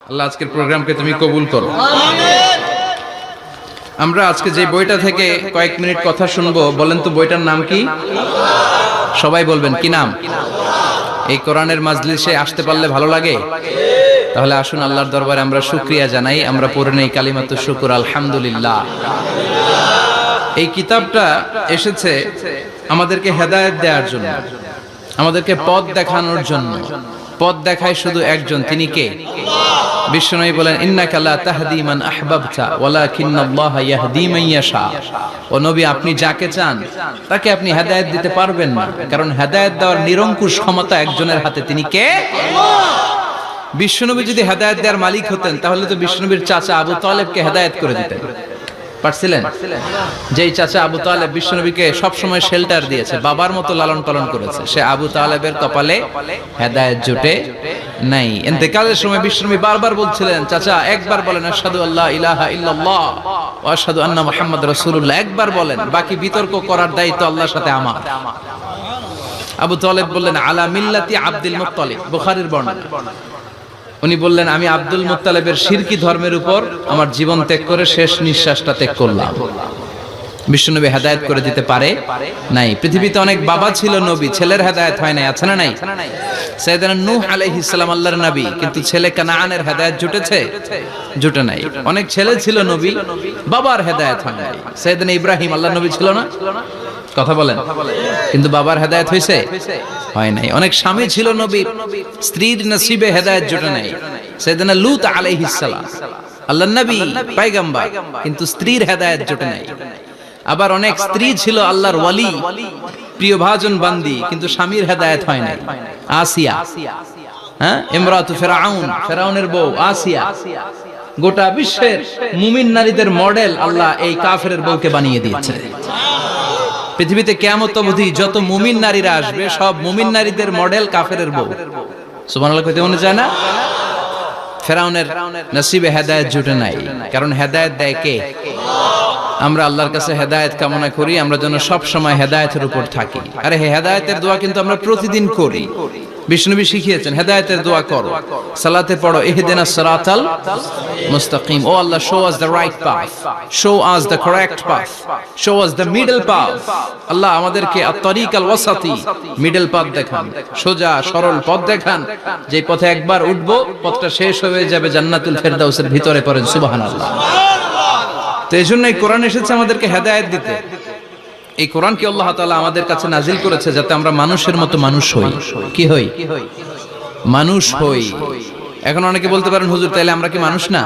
আল্লাহ আজকের প্রোগ্রামকে তুমি কবুল করো। আমরা আজকে যে বইটা থেকে কয়েক মিনিট কথা শুনবো, বলেন তো বইটার নাম কি? সবাই বলবেন কি নাম? এই কোরআনের মাজলিসে আসতে পারলে ভালো লাগে? তাহলে আসুন আল্লাহর দরবারে আমরা শুকরিয়া জানাই। আমরা পড়ে নেই কালিমাতু শুকর, আলহামদুলিল্লাহ। এই কিতাবটা এসেছে আমাদেরকে হেদায়েত দেওয়ার জন্য, আমাদেরকে পথ দেখানোর জন্য। পথ দেখায় শুধু একজন, তিনি কে? বিশ্বনবী বলেন, ইন্নাকা লা তাহদি মান আহবাবতা ওয়ালাকিন্নাল্লাহা ইয়াহদি মান ইয়াশা। ও নবী, আপনি যাকে চান তাকে আপনি হেদায়েত দিতে পারবেন না, কারণ হেদায়েত দেওয়ার নিরঙ্কুশ ক্ষমতা একজনের হাতে, তিনি কে? বিশ্বনবী যদি হেদায়েত দেওয়ার মালিক হতেন, তাহলে তো বিশ্বনবীর চাচা আবু তালেবকে হেদায়েত করে দিতেন পারছিলেন? যেই চাচা আবু তালেব বিশ্বনবীকে সবসময় শেল্টার দিয়েছে, বাবার মতো লালন পালন করেছে, সে আবু তালেবের কপালে হেদায়েত জুটে নাই। ইন্তেকালের সময় বিশ্বনবী বারবার বলছিলেন, চাচা একবার বলেন আশহাদু আল্লা ইলাহা ইল্লাল্লাহ ওয়া আশহাদু আন্না মুহাম্মাদ রাসূলুল্লাহ, একবার বলেন, বাকি বিতর্ক করার দায়িত্ব আল্লাহর সাথে আমার। আবু তালেব বললেন, আলা মিল্লাতি আব্দুল মুত্তালিব, বুখারীর বর্ণনা। উনি বললেন, আমি আব্দুল মুত্তালিবের শিরকি ধর্মের উপর আমার জীবন ত্যাগ করে শেষ নিঃশ্বাসটা ত্যাগ করলাম। বিশ্বনবী হেদায়েত করে দিতে পারে নাই। পৃথিবীতে অনেক বাবা ছিল নবী, ছেলের হেদায়েত হয় নাই, আছে না নাই? সাইয়েদনা নূহ আলাইহিস সালাম আল্লাহর নবী, কিন্তু ছেলে কানানের হেদায়েত জুটেছে? জুটে নাই। অনেক ছেলে ছিল নবী, বাবার হেদায়েত হয় নাই। সাইয়েদনা ইব্রাহিম আল্লাহর নবী ছিল না? কথা বলেন। কিন্তু বাবার হেদায়েত হয়েছে? হয় নাই। অনেক স্বামী ছিল নবী, স্ত্রীর নসিবে হেদায়েত জুটে নাই। সাইয়েদনা লূত আলাইহিস সালাম আল্লাহর নবী, পয়গম্বর, কিন্তু স্ত্রীর হেদায়েত জুটে নাই। আবার অনেক স্ত্রী ছিল আল্লাহর ওয়ালি, প্রিয় ভাজন বান্দি, কিন্তু স্বামীর হেদায়েত হয় নাই। আসিয়া, হ্যাঁ, ইমরাতু ফিরআউন, ফিরআউনের বউ আসিয়া। গোটা বিশ্বের মুমিন নারীদের মডেল আল্লাহ এই কাফেরের বউকে বানিয়ে দিয়েছে। পৃথিবীতে কিয়ামত অবধি যত মুমিন নারীরা আসবে, সব মুমিন নারীদের মডেল কাফেরের বউ। সুবহানাল্লাহ কইতে মনে যায় না? ফিরআউনের নসিবে হেদায়েত জুটে নাই, কারণ হেদায়েত দেয় কে? আমরা আল্লাহর কাছে হেদায়েত কামনা করি, আমরা যেন সব সময় হেদায়েতের উপর থাকি। আরে হেদায়েতের দোয়া কিন্তু আমরা প্রতিদিন করি। বিষ্ণুবী শিখিয়েছেন, হেদায়েতের দোয়া করো, সালাতে পড়ো, ইহদিনাস সিরাতাল মুস্তাকিম। ও Allah, show us the right path, show us the correct path, show us the middle path. Allah আমাদেরকে আত-তারিকাল ওয়াসাতি, মিডল পাথ দেখান, সোজা সরল পথ দেখান, যে পথে একবার উঠবো পথটা শেষ হয়ে যাবে জান্নাতুল ফেরদাউসের ভিতরে। পড়েন সুবহানাল্লাহ। তো এই জন্যই কোরআন এসেছে আমাদেরকে হেদায়েত দিতে। এই কোরআনকে আল্লাহ তাআলা আমাদের কাছে নাজিল করেছে যাতে আমরা মানুষের মতো মানুষ হই। কি হই? মানুষ হই। এখন অনেকে বলতে পারেন, হুজুর তাইলে আমরা কি মানুষ না?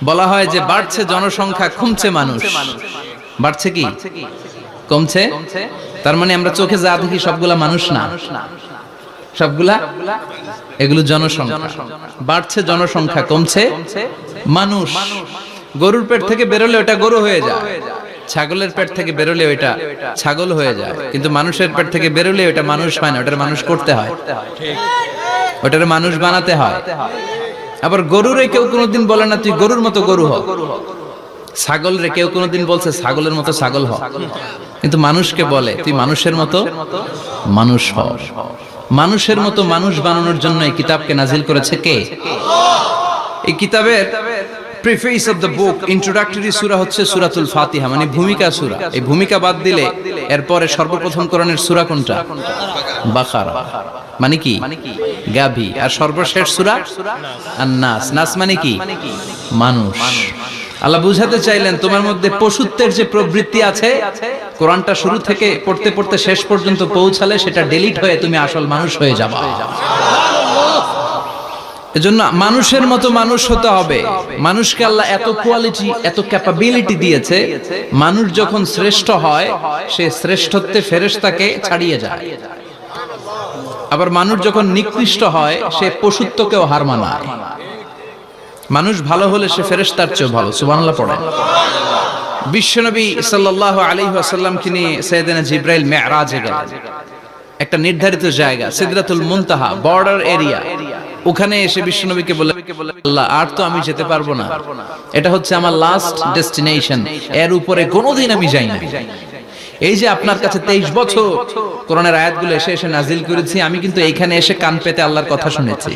বলা হয় যে বাড়ছে জনসংখ্যা, কমছে মানুষ। বাড়ছে কি কমছে? তার মানে আমরা চোখে যা দেখি সবগুলা মানুষ না, সবগুলা এগুলো জনসংখ্যা। বাড়ছে জনসংখ্যা, কমছে মানুষ। গরুর পেট থেকে বেরোলে ওটা গরু হয়ে যায়, ছাগলের পেট থেকে বেরোলে ওইটা ছাগল হয়ে যায়, কিন্তু মানুষের পেট থেকে বেরোলে ওটা মানুষ হয় না, ওটার মানুষ করতে হয়, ওটার মানুষ বানাতে হয়। আবার গরুরে কেউ কোনোদিন বলে না তুই গরুর মতো গরু হ, ছাগল রে কেউ কোনোদিন বলছে ছাগলের মতো ছাগল হ, কিন্তু মানুষকে বলে তুই মানুষের মতো মানুষ হ। মানুষের মতো মানুষ বানানোর জন্য এই কিতাবকে নাজিল করেছে কে? এই কিতাবের preface of the book, introductory সূরা হচ্ছে সূরাতুল ফাতিহা, মানে ভূমিকা সূরা। এই ভূমিকা বাদ দিলে এরপরে সর্বপ্রথম কোরআনের সূরা কোনটা? বাকারা, মানে কি? গাভী। আর সর্বশেষ সূরা আন-নাস। নাস মানে কি? মানুষ। আল্লাহ বুঝাতে চাইলেন তোমার মধ্যে পশুত্বের যে প্রবৃত্তি আছে, কোরআনটা শুরু থেকে পড়তে পড়তে শেষ পর্যন্ত পৌঁছালে সেটা ডিলিট হয়ে তুমি আসল মানুষ হয়ে যাবা। এজন্য মানুষের মতো মানুষ হতে হবে। মানুষকে আল্লাহ এত কোয়ালিটি, এত ক্যাপাবিলিটি দিয়েছে, মানুষ যখন শ্রেষ্ঠ হয় সে শ্রেষ্ঠত্বে ফেরেশতাকে ছাড়িয়ে যায়। আবার মানুষ যখন নিকৃষ্ট হয় সে পশুত্বকেও হার মানায়। মানুষ ভালো হলে সে ফেরেশতার চেয়ে ভালো। সুবহানাল্লাহ পড়েন। বিশ্বনবী সাল্লাল্লাহু আলাইহি ওয়াসাল্লামকে নিয়ে সাইয়েদনা জিবরাইল মিরাজে গেলেন। একটা নির্ধারিত জায়গা, সিদরাতুল মুনতাহা, বর্ডার এরিয়া। ওখানে এসে বিশ্বনবীকে বলে, আল্লাহ আর তো আমি যেতে পারবো না, এটা হচ্ছে আমার লাস্ট ডেস্টিনেশন, এর উপরে কোনোদিন আমি যাই না। এই যে আপনার কাছে 23 বছর কোরআনের আয়াতগুলো এসে এসে নাজিল করেছি, আমি কিন্তু এইখানে এসে কান পেতে আল্লাহর কথা শুনেছি।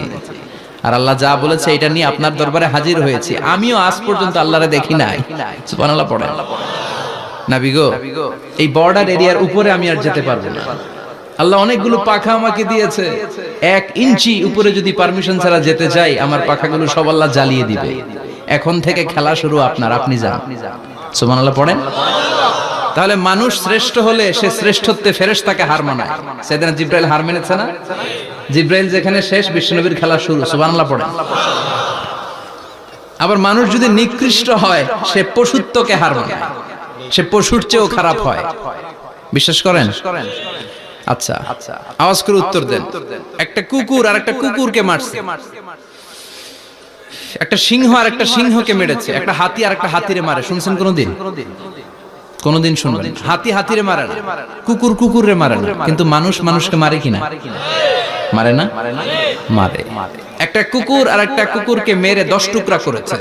আর আল্লাহ যা বলেছে এটা নিয়ে আপনার দরবারে হাজির হয়েছি, আমিও আজ পর্যন্ত আল্লাহরে দেখি নাই। সুবহানাল্লাহ পড়েন। নবী গো, এই বর্ডার এরিয়ার উপরে আমি আর যেতে পারবো না। আল্লাহ অনেকগুলো পাখা আমাকে দিয়েছে, 1 ইঞ্চি উপরে যদি পারমিশন ছাড়া যেতে চাই, আমার পাখাগুলো সব আল্লাহ জ্বালিয়ে দিবে। এখন থেকে খেলা শুরু আপনার, আপনি যান। সুবহানাল্লাহ পড়েন। তাহলে মানুষ শ্রেষ্ঠ হলে সে শ্রেষ্ঠত্বে ফেরেশতাকে হার মানায়। সেদিন জিব্রাইল হার মেনেছে না? জিব্রাইল যেখানে শেষ, বিশ্বনবীর খেলা শুরু। সুবহানাল্লাহ পড়েন। আবার মানুষ যদি নিকৃষ্ট হয়, সে পশুত্বকে হার মানায়, সে পশুর চেয়েও খারাপ হয়। বিশ্বাস করেন? আচ্ছা, আওয়াজ করে উত্তর দেন। একটা কুকুর আর একটা কুকুরকে মারছে, একটা সিংহ আর একটা সিংহকে মেরেছে, একটা হাতি আর একটা হাতিরে মারে। শুনছেন কোনদিন? কোনদিন শুনবেন? হাতি হাতিরে মারে না, কুকুর কুকুরে মারে না, কিন্তু মানুষ মানুষকে মারে কিনা? মারে না? মারে। একটা কুকুর আর একটা কুকুরকে মেরে 10 টুকরা করেছে।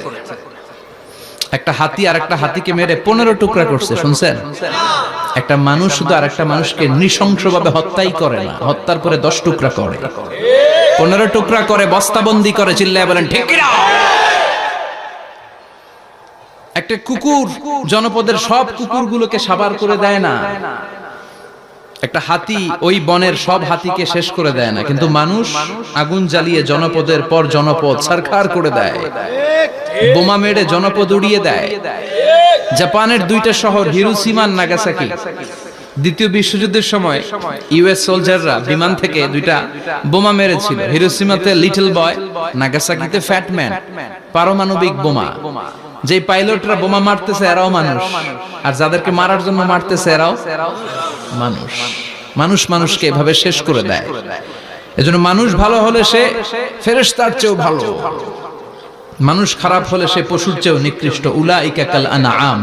একটা হাতি আর একটা হাতিকে মেরে 15 টুকরা করছে। শুনছেন? একটা মানুষ শুধু আর একটা মানুষকে নৃশংসভাবে হত্যাই করে না, হত্যার পরে 10 টুকরা করে, 15 টুকরা করে, বস্তাবন্দি করে। চিল্লায় বলেন ঠিক কিনা? একটা কুকুর জনপদের সব কুকুরগুলোকে সাবার করে দেয় না, একটা হাতি ওই বনের সব হাতিকে শেষ করে দেয় না, কিন্তু মানুষ আগুন জ্বালিয়ে জনপদের পর জনপদ ছারখার করে দেয়, বোমা মেরে জনপদ উড়িয়ে দেয়। জাপানের 2টা শহর হিরোশিমা আর নাগাসাকি, দ্বিতীয় বিশ্বযুদ্ধের সময় ইউএস সোলজাররা বিমান থেকে 2টা বোমা মেরেছিল। হিরোশিমাতে লিটল বয়, নাগাসাকিতে ফ্যাট ম্যান। পারমাণবিক বোমা। যে পাইলটরা বোমা মারতেছে এরাও মানুষ, আর যাদেরকে মারার জন্য মারতেছে এরাও মানুষ। মানুষ মানুষকে এভাবে শেষ করে দেয়। এজন্য মানুষ ভালো হলে সে ফেরেশতার চেয়েও ভালো, মানুষ খারাপ হলে সে পশুর চেয়েও নিকৃষ্ট। উলাইকা কাল আনআম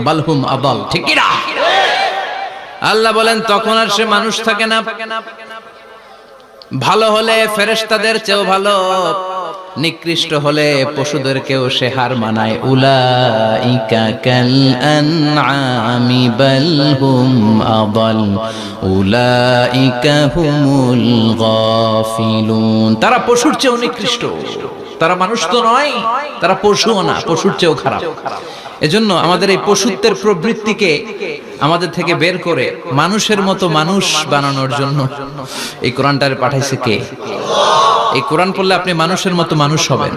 বাল হুম আদাল। ঠিক কি না? আল্লাহ বলেন তখন আর সে মানুষ থাকে না। ভালো হলে ফেরেশতাদের চেয়েও ভালো, নিকৃষ্ট হলে পশুদেরকেও সে হার মানায়। উলাইকা কাল আনআমি বাল হুম আদাল উলাইকা হুমুল গাফিলুন। তারা পশুর চেয়েও নিকৃষ্ট, তারা মানুষ তো নয়, তারা পশুও না, পশুর চেয়েও খারাপ। এজন্য আমাদের এই পশুত্বের প্রবৃত্তিকে আমাদের থেকে বের করে মানুষের মতো মানুষ বানানোর জন্য এই কোরআনটারে পাঠাইছে কে? এই কোরআন পড়লে আপনি মানুষের মতো মানুষ হবেন।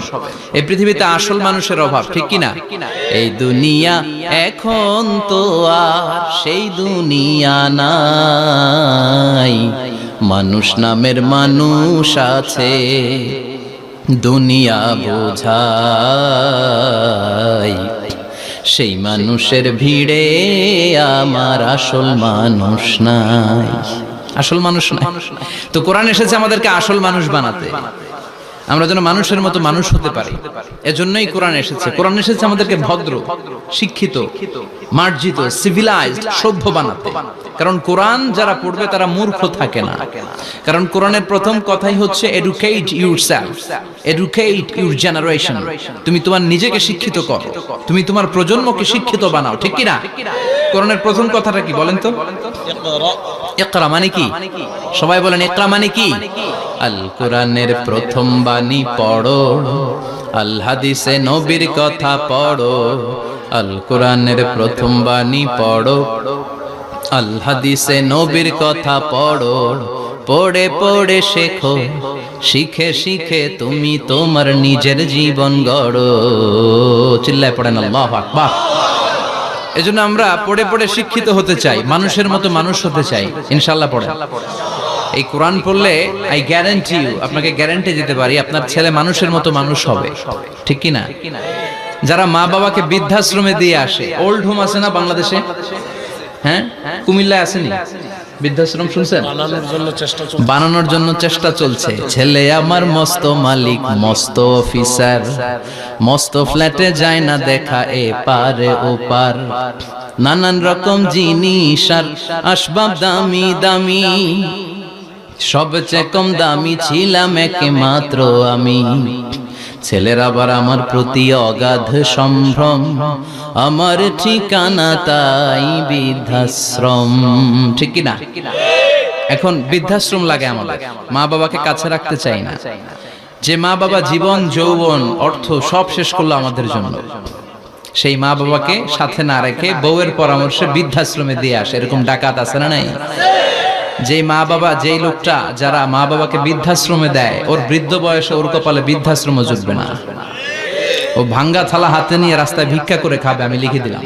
এই পৃথিবীতে আসল মানুষের অভাব, ঠিক কি না? এই দুনিয়া এখন তো আর সেই দুনিয়া নাই, মানুষ নামের মানুষ আছে, দুনিয়া বোঝাই। সেই মানুষের ভিড়ে আমার আসল মানুষ নাই, আসল মানুষ নাই। তো কোরআন এসেছে আমাদেরকে আসল মানুষ বানাতে, আমরা যেন মানুষের মতো মানুষ হতে পারি। এজন্যই কোরআন এসেছে। কোরআন এসেছে আমাদেরকে ভদ্র, শিক্ষিত, মার্জিত, সিভিলাইজড, সভ্য বানাতে। কারণ কোরআন যারা পড়বে তারা মূর্খ থাকে না। কারণ কোরআনের প্রথম কথাই হচ্ছে educate yourself, educate your generation. তুমি তোমার নিজেকে শিক্ষিত করো, তুমি তোমার প্রজন্মকে শিক্ষিত বানাও। ঠিক কি না? কোরআনের প্রথম কথাটা কি বলেন তো? ইকরা মানে কি? সবাই বলেন ইকরা মানে কি? আল কোরআনের প্রথম বাণী পড়ো, আল হাদিসে নবীর কথা পড়ো। আল কোরআনের প্রথম বাণী পড়ো, আল হাদিসে নবীর কথা পড়ো। পড়ে পড়ে শেখো, শিখে শিখে তুমি তোমার নিজের জীবন গড়ো। চিল্লায় পড়েন আল্লাহু আকবার। এজন্য আমরা পড়ে পড়ে শিক্ষিত হতে চাই, মানুষের মতো মানুষ হতে চাই। ইনশাআল্লাহ পড়েন। এই কোরআন পড়লে আই গ্যারান্টি ইউ, আপনাকে গ্যারান্টি দিতে পারি আপনার ছেলে মানুষের মতো মানুষ হবে। ঠিক কি না? যারা মা বাবাকে বৃদ্ধাশ্রমে দিয়ে আসে, ওল্ড হোম আছে না বাংলাদেশে? হ্যাঁ, কুমিল্লায় আসেনি বৃদ্ধাশ্রম? শুনছেন? বানানোর জন্য চেষ্টা চলছে। ছেলে আমার মস্ত মালিক, মস্ত অফিসার, মস্ত ফ্ল্যাটে যায় না দেখা এ পারে ও পার। নানান রকম জিনিস আর আসবাব দামি দামি, সবচেয়ে কম দামি ছিলাম একমাত্র আমি। ছেলের আবার আমার প্রতি অগাধ সম্ভ্রম, আমার ঠিকানা তাই বৃদ্ধাশ্রম। ঠিক কি না? এখন বৃদ্ধাশ্রম লাগে আমাদের, মা বাবাকে কাছে রাখতে চাই না। যে মা বাবা জীবন যৌবন অর্থ সব শেষ করলো আমাদের জন্য, সেই মা বাবাকে সাথে না রেখে বউয়ের পরামর্শে বৃদ্ধাশ্রমে দিয়ে আসে, এরকম ডাকাত আছে না নাই? যে মা বাবা, যেই লোকটা যারা মা বাবাকে বৃদ্ধাশ্রমে দেয়, ওর বৃদ্ধ বয়সে ওর কপালে বৃদ্ধাশ্রম জুটবে না। ও ভাঙ্গা থালা হাতে নিয়ে রাস্তায় ভিক্ষা করে খাবে, আমি লিখে দিলাম।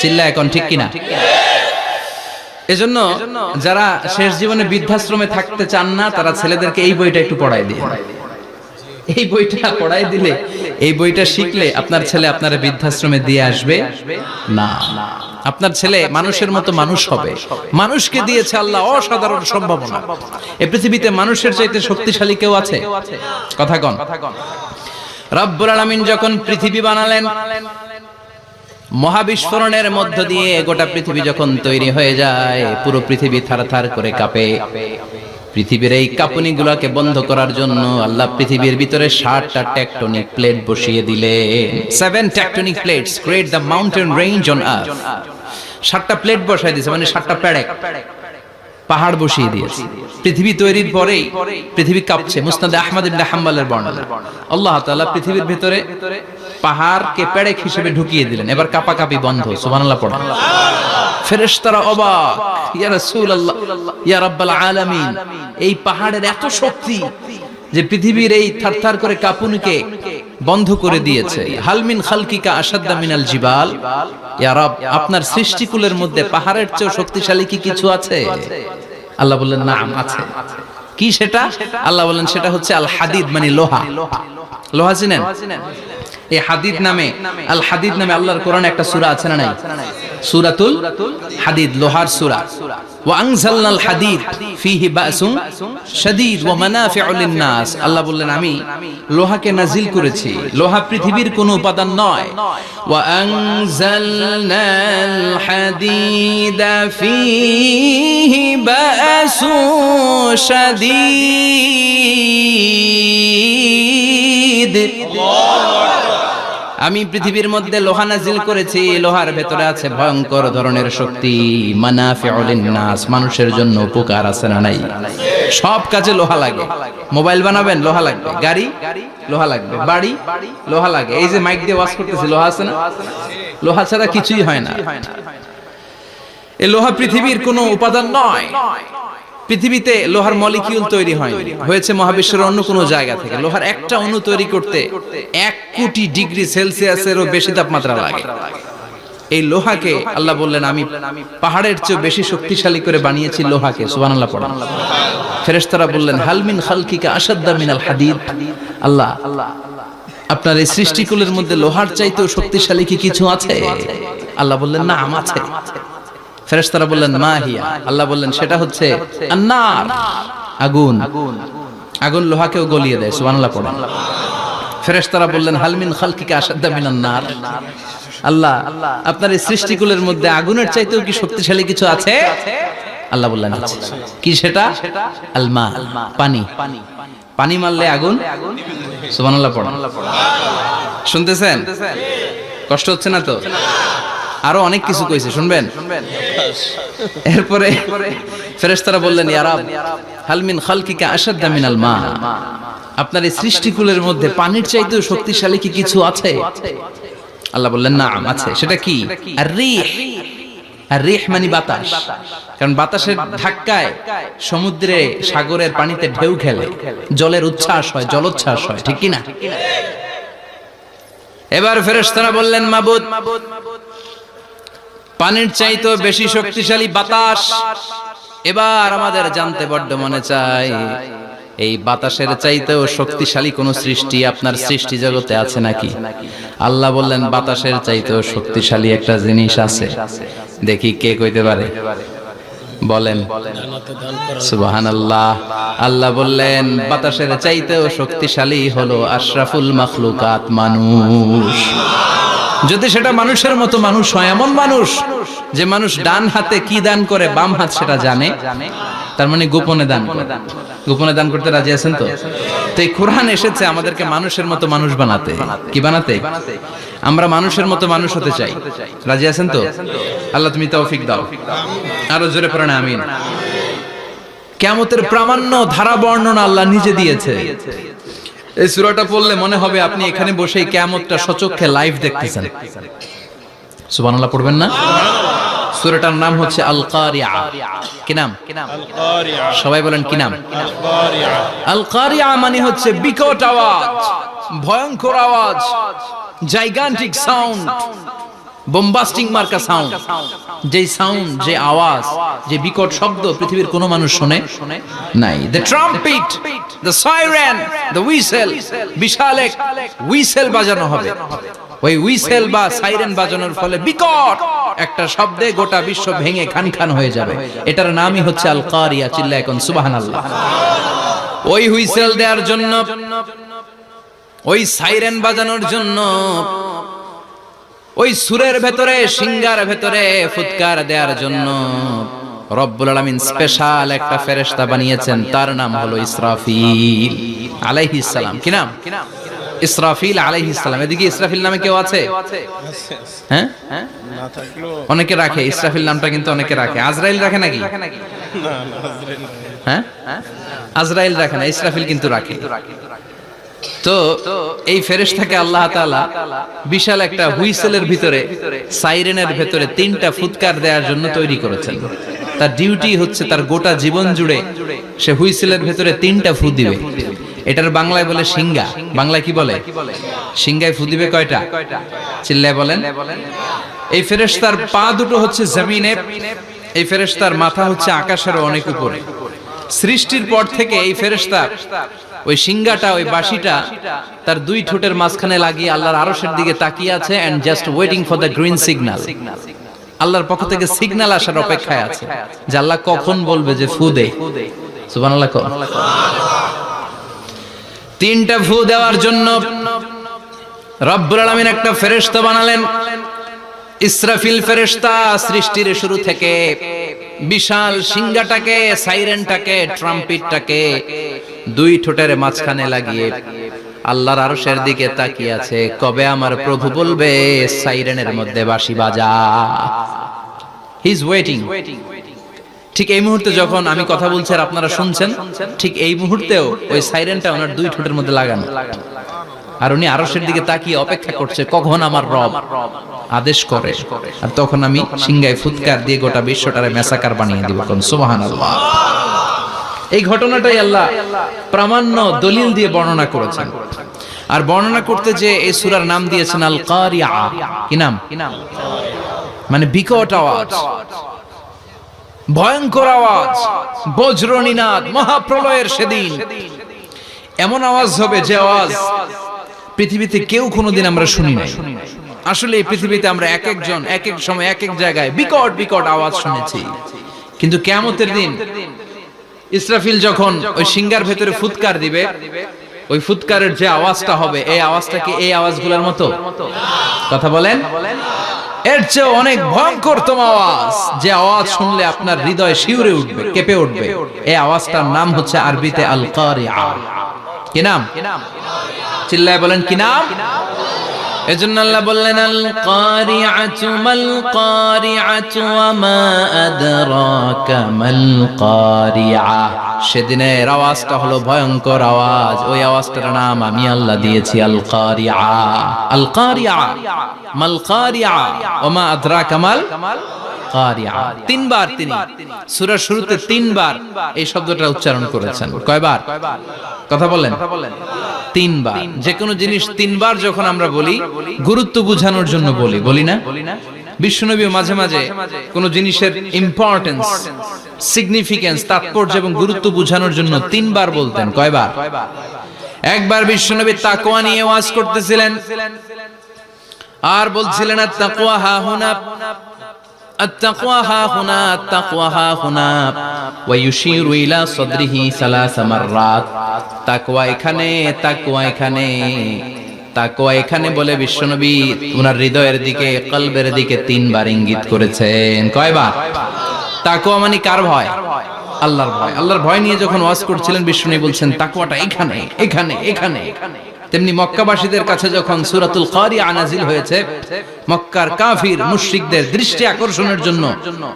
চিল্লা এখন ঠিক কিনা? এজন্য যারা শেষ জীবনে বৃদ্ধাশ্রমে থাকতে চান না, তারা ছেলেদেরকে এই বইটা একটু পড়াই দিয়ে, এই বইটা পড়াই দিলে, এই বইটা শিখলে আপনার ছেলে আপনার বৃদ্ধাশ্রমে দিয়ে আসবে না। আপনার ছেলে মানুষের মতো মানুষ হবে। মানুষকে দিয়েছে আল্লাহ অসাধারণ সম্ভাবনা। এই পৃথিবীতে মানুষের চাইতে শক্তিশালী কেউ আছে? কথা কন। রব্বুল আলামিন যখন পৃথিবী বানালেন, মহাবিস্ফোরণের মধ্য দিয়ে গোটা পৃথিবী যখন তৈরি হয়ে যায়, পুরো পৃথিবী থারথার করে কাঁপে। পৃথিবীর এই কাঁপুনিগুলোকে বন্ধ করার জন্য আল্লাহ পৃথিবীর ভিতরে 7টা টেকটনিক প্লেট বসিয়ে দিলেন। 7 tectonic plates create the mountain range on earth. 7টা প্লেট বসাই দিয়েছে, মানে 7টা পেরেক, পাহাড় বসিয়ে দিয়েছে। পৃথিবী তৈরির পরেই পৃথিবী কাঁপছে। মুসনাদে আহমদ ইবনে হাম্বলের বর্ণনা, আল্লাহ তাআলা পৃথিবীর ভিতরে পাহাড়কে পেরেক হিসেবে ঢুকিয়ে দিলেন। এবার কাঁপাকাঁপি বন্ধ। সুবহানাল্লাহ পড়েন। ফেরেশতারা অবাক, ইয়া রাসূলুল্লাহ, ইয়া রাব্বাল আলামিন, এই পাহাড়ের এত শক্তি যে পৃথিবীর এই থারথার করে কাঁপুনিকে বন্ধ করে দিয়েছে। হাল মিন খালকিকা আশাদ্দা মিনাল জিবাল, ইয়া রব, আপনার সৃষ্টিকুলের মধ্যে পাহাড়ের চেয়ে শক্তিশালী কি কিছু আছে? আল্লাহ বললেন নাম আছে। কি সেটা? আল্লাহ বললেন সেটা হচ্ছে আল হাদিদ, মানে লোহা। লোহা চিনেন? এই হাদিদ নামে, আল হাদিদ নামে আল্লাহর কোরআনে একটা সূরা আছে না নাই? সূরাতুল হাদিদ, লোহার সূরা। ওয়া আনজালনাল হাদিদ ফীহি বাসুন শাদীদ ওয়া মানাফিউ লিন-নাস। আল্লাহ বললেন আমি লোহাকে নাজিল করেছি। লোহা পৃথিবীর কোনো উপাদান নয়। ওয়া আনজালনাল হাদিদা ফীহি বাসুন শাদীদ। আমি পৃথিবীর মধ্যে লোহা নাজিল করেছি। লোহার ভেতরে আছে ভয়ঙ্কর ধরনের শক্তি। মানাফিউ লিন-নাস, মানুষের জন্য উপকার আছে না নাই? সব কাজে লোহা লাগে। মোবাইল বানাবেন, লোহা লাগবে। গাড়ি, লোহা লাগবে। বাড়ি, লোহা লাগে। এই যে মাইক দিয়ে ওয়াজ করতেছি, লোহা আছে না? লোহা ছাড়া কিছুই হয় না। এই লোহা পৃথিবীর কোনো উপাদান নয়। পৃথিবীতে লোহার মলিকিউল তৈরি হয়নি, হয়েছে মহাবিশ্বের অন্য কোনো জায়গা থেকে। লোহার একটা অণু তৈরি করতে 1 কোটি ডিগ্রি সেলসিয়াসেরও বেশি তাপমাত্রা লাগে। এই লোহাকে আল্লাহ বললেন আমি পাহাড়ের চেয়ে বেশি শক্তিশালী করে বানিয়েছি লোহাকে। সুবহানাল্লাহ পড়েন। ফেরেশতারা বললেন হাল মিন খালকিকা আশাদ্দা মিনাল হাদিদ। আল্লাহ, আপনার এই সৃষ্টিকুলের মধ্যে লোহার চাইতেও শক্তিশালী কি কিছু আছে? আল্লাহ বললেন না, আছে। ফেরেশতারা বললেন মা হিয়া। আল্লাহ বললেন সেটা হচ্ছে আন-নার, আগুন। আগুন লোহাকেও গলিয়ে দেয়। সুবহানাল্লাহ পড়েন। ফেরেশতারা বললেন হাল মিন খালকিকা আশাদ্দা মিনান-নার। আল্লাহ, আপনার এই সৃষ্টিকুলের মধ্যে আগুনের চাইতেও কি শক্তিশালী কিছু আছে? আল্লাহ বললেন আছে। কি সেটা? আল মা, পানি। পানি মারলে আগুন। সুবহানাল্লাহ পড়েন। শুনতেছেন? কষ্ট হচ্ছে না তো? আরো অনেক কিছু কইছে, শুনবেন? এরপরে ফেরেশতারা বললেন ইয়া রাব, হাল মিন খালকিকা আশাদ্দা মিনাল মা, আপনার এই সৃষ্টিকুলের মধ্যে পানির চাইতেও শক্তিশালী কি কিছু আছে? আল্লাহ বললেন নাম, আছে। সেটা কি? আর রিহ। আর রিহ মানে বাতাস। কারণ বাতাসের ধাক্কায় সমুদ্রে, সাগরের পানিতে ঢেউ খেলে, জলের উচ্ছ্বাস হয়, জলোচ্ছ্বাস হয়, ঠিক কি না? এবার ফেরেশতারা বললেন মাবুদ, পানির চাইতেও বেশি শক্তিশালী বাতাস। এবার আমাদের জানতে বড্ড মনে চায়, এই বাতাসের চাইতেও শক্তিশালী কোন সৃষ্টি আপনার সৃষ্টি জগতে আছে নাকি? আল্লাহ বললেন বাতাসের চাইতেও শক্তিশালী একটা জিনিস আছে। দেখি কে কইতে পারে? বলেন সুবহানাল্লাহ। আল্লাহ বললেন বাতাসের চাইতেও শক্তিশালী হলো আশরাফুল মাখলুকাত, মানুষ। যদি সেটা মানুষের মতো মানুষ হয়, এমন মানুষ যে মানুষ ডান হাতে কি দান করে বাম হাত সেটা জানে, তার মানে গোপনে দান করে। গোপনে দান করতে রাজি আছেন তো? তো এই কোরআন এসেছে আমাদেরকে মানুষের মতো মানুষ বানাতে। কি বানাতে? আমরা মানুষের মতো মানুষ হতে চাই। রাজি আছেন তো? আল্লাহ তুমি তৌফিক দাও। আরো জোরে পড়েন আমিন। কিয়ামতের প্রামাণ্য ধারা বর্ণনা আল্লাহ নিজে দিয়েছে। এই সূরাটা পড়লে মনে হবে আপনি এখানে বসেই কিয়ামতটা সচক্ষে লাইভ দেখতেছেন। সুবহানাল্লাহ পড়বেন না? সূরাটার নাম হচ্ছে আল কারিয়া। কি নাম? আল কারিয়া। সবাই বলেন কি নাম? আল কারিয়া। আল কারিয়া মানে হচ্ছে বিকট আওয়াজ, ভয়ঙ্কর আওয়াজ, জাইগান্টিক সাউন্ড, বোম্বাস্টিং মার্কা সাউন্ড। যে সাউন্ড, যে আওয়াজ, যে বিকট শব্দ পৃথিবীর কোনো মানুষ শুনে নাই। The trumpet, the siren, the whistle, বিশাল এক হুইসেল বাজানো হবে। ওই হুইসেল বা সাইরেন বাজানোর ফলে বিকট একটা শব্দে গোটা বিশ্ব ভেঙে খান খান হয়ে যাবে। এটার নামই হচ্ছে আল কারিয়া। চিল্লা এখন সুবহানাল্লাহ। ওই হুইসেল দেওয়ার জন্য, ওই সাইরেন বাজানোর জন্য, ওই সুরের ভেতরে, সিঙ্গার ভেতরে ফুৎকার দেওয়ার জন্য রব্বুল আলামিন স্পেশাল একটা ফেরেশতা বানিয়েছেন। তার নাম হলো ইসরাফিল আলাইহিস সালাম। কি নাম? ইসরাফিল আলাইহিস সালাম। এদিকে ইসরাফিল নামে কেউ আছে? হ্যাঁ, না থাকলেও অনেকে রাখে ইসরাফিল নামটা, কিন্তু অনেকে রাখে। আজরাইল রাখে নাকি? না আজরাইল না। হ্যাঁ, আজরাইল রাখে না, ইসরাফিল কিন্তু রাখে। তো এই ফেরেশতাকে আল্লাহ তাআলা বিশাল একটা হুইসেলের ভিতরে, সাইরেনের ভিতরে তিনটা ফুৎকার দেওয়ার জন্য তৈরি করেছেন। তার ডিউটি হচ্ছে তার গোটা জীবন জুড়ে সে হুইসেলের ভিতরে তিনটা ফু দিবে। এটার বাংলায় বলে সিঙ্গা। বাংলায় কি বলে? সিঙ্গায় ফু দিবে কয়টা? চিল্লায় বলেন। এই ফেরেশতার পা দুটো হচ্ছে জমিনে, এই ফেরেশতার মাথা হচ্ছে আকাশের অনেক উপরে। সৃষ্টির পর থেকে এই ফেরেশতা ওই সিঙ্গাটা, ওই বাঁশিটা তার দুই ঠোঁটের মাঝখানে লাগিয়ে আল্লাহর আরশের দিকে তাকিয়ে আছে, and just waiting for the green signal. আল্লাহর পক্ষ থেকে সিগন্যাল আসার অপেক্ষায় আছে যে আল্লাহ কখন বলবে যে ফু দে। সুবহানাল্লাহ। তিনটা ফু দেওয়ার জন্য রব্বুল আলামিন একটা ফেরেশতা বানালেন। ইসরাফিল ফেরেশতা সৃষ্টির শুরু থেকে বিশাল সিঙ্গাটাকে, সাইরেনটাকে, ট্রাম্পেটটাকে দুই ঠোঁটের মাঝখানে লাগিয়ে আল্লাহর আরশের দিকে তাকিয়ে আছে, কবে আমার প্রভু বলবে সাইরেনের মধ্যে বাঁশি বাজা। He is waiting. ঠিক এই মুহূর্তে যখন আমি কথা বলছি আর আপনারা শুনছেন, ঠিক এই মুহূর্তেও ওই সাইরেনটা ওনার দুই ঠোঁটের মধ্যে লাগানো, আর উনি আরশের দিকে তাকিয়ে অপেক্ষা করছে কখন আমার রব আদেশ করে, আর তখন আমি সিংহায় ফুৎকার দিয়ে গোটা বিশ্বটারে মেসাকার বানিয়ে দিব। কোন সুবহানাল্লাহ। এই ঘটনাটাই আল্লাহ প্রামাণ্য দলিল দিয়ে বর্ণনা করেছেন। আর বর্ণনা করতে যে এই সূরার নাম দিয়েছেন আল কারিয়া। কি নাম? মানে বিকট আওয়াজ, ভয়ঙ্কর আওয়াজ, বজ্রনিনাদ, মহাপ্রলয়ের সেদিন এমন আওয়াজ হবে যে আওয়াজ পৃথিবীতে কেউ কোনোদিন আমরা শুনি নাই। আসলে এই পৃথিবীতে আমরা এক একজন এক এক সময় এক এক জায়গায় বিকট বিকট আওয়াজ শুনেছি, কিন্তু কিয়ামতের দিন ইসরাফিল যখন ওই সিঙ্গার ভেতরে ফুৎকার দিবে, ওই ফুৎকারের যে আওয়াজটা হবে, এই আওয়াজটা কি এই আওয়াজগুলোর মতো? কথা বলেন। এর চেয়ে অনেক ভয়ঙ্করতম আওয়াজ, যে আওয়াজ শুনলে আপনার হৃদয় শিউরে উঠবে, কেঁপে উঠবে। এই আওয়াজটার নাম হচ্ছে আরবিতে আল কারিয়া। কি নাম? চিল্লায় বলেন কি নাম? এজন্য আল্লাহ বললেন আল কারিআতু মাল কারিআতু ওয়া মা আদরাকা মাল কারিআ। সেদিনের আওয়াজটা হলো ভয়ঙ্কর আওয়াজ। ওই আওয়াজটার নাম আমি আল্লাহ দিয়েছি আল কারিআ। আল কারিআ মাল কারিআ ওয়া মা আদরাকা মাল কারিআ। তিনবার তিনি সূরার শুরুতে তিনবার এই শব্দটা উচ্চারণ করেছেন। কয়বার? কথা বলেন। তিনবার। যে কোনো জিনিস তিনবার যখন আমরা বলি, গুরুত্ব বোঝানোর জন্য বলি, বলি না? বিশ্বনবী মাঝে মাঝে কোন জিনিসের ইম্পর্টেন্স, সিগনিফিকেন্স, তাৎপর্য এবং গুরুত্ব বোঝানোর জন্য তিনবার বলতেন। কয়বার? একবার বিশ্বনবী তাকওয়া নিয়ে ওয়াজ করতেছিলেন আর বলছিলেন আত-তাকওয়া হা হুনা, التقوى ها هنا، التقوى ها هنا، ويشير إلى صدره ثلاث مرات। তাকওয়া এখানে, তাকওয়া এখানে, তাকওয়া এখানে বলে বিশ্বনবী ওনার হৃদয়ের দিকে, কলবের দিকে তিনবার ইঙ্গিত করেছেন। কয়বার? তাকওয়া মানে কার ভয়? আল্লাহর ভয়। আল্লাহর ভয় নিয়ে যখন ওয়াজ করছিলেন বিশ্বনবী বলছেন তাকওয়াটা এখানে, এখানে, এখানে। তেমনি মক্কাবাসীদের কাছে যখন সূরাতুল কারিয়া নাজিল হয়েছে, মক্কার কাফির মুশরিকদের দৃষ্টি আকর্ষণের জন্য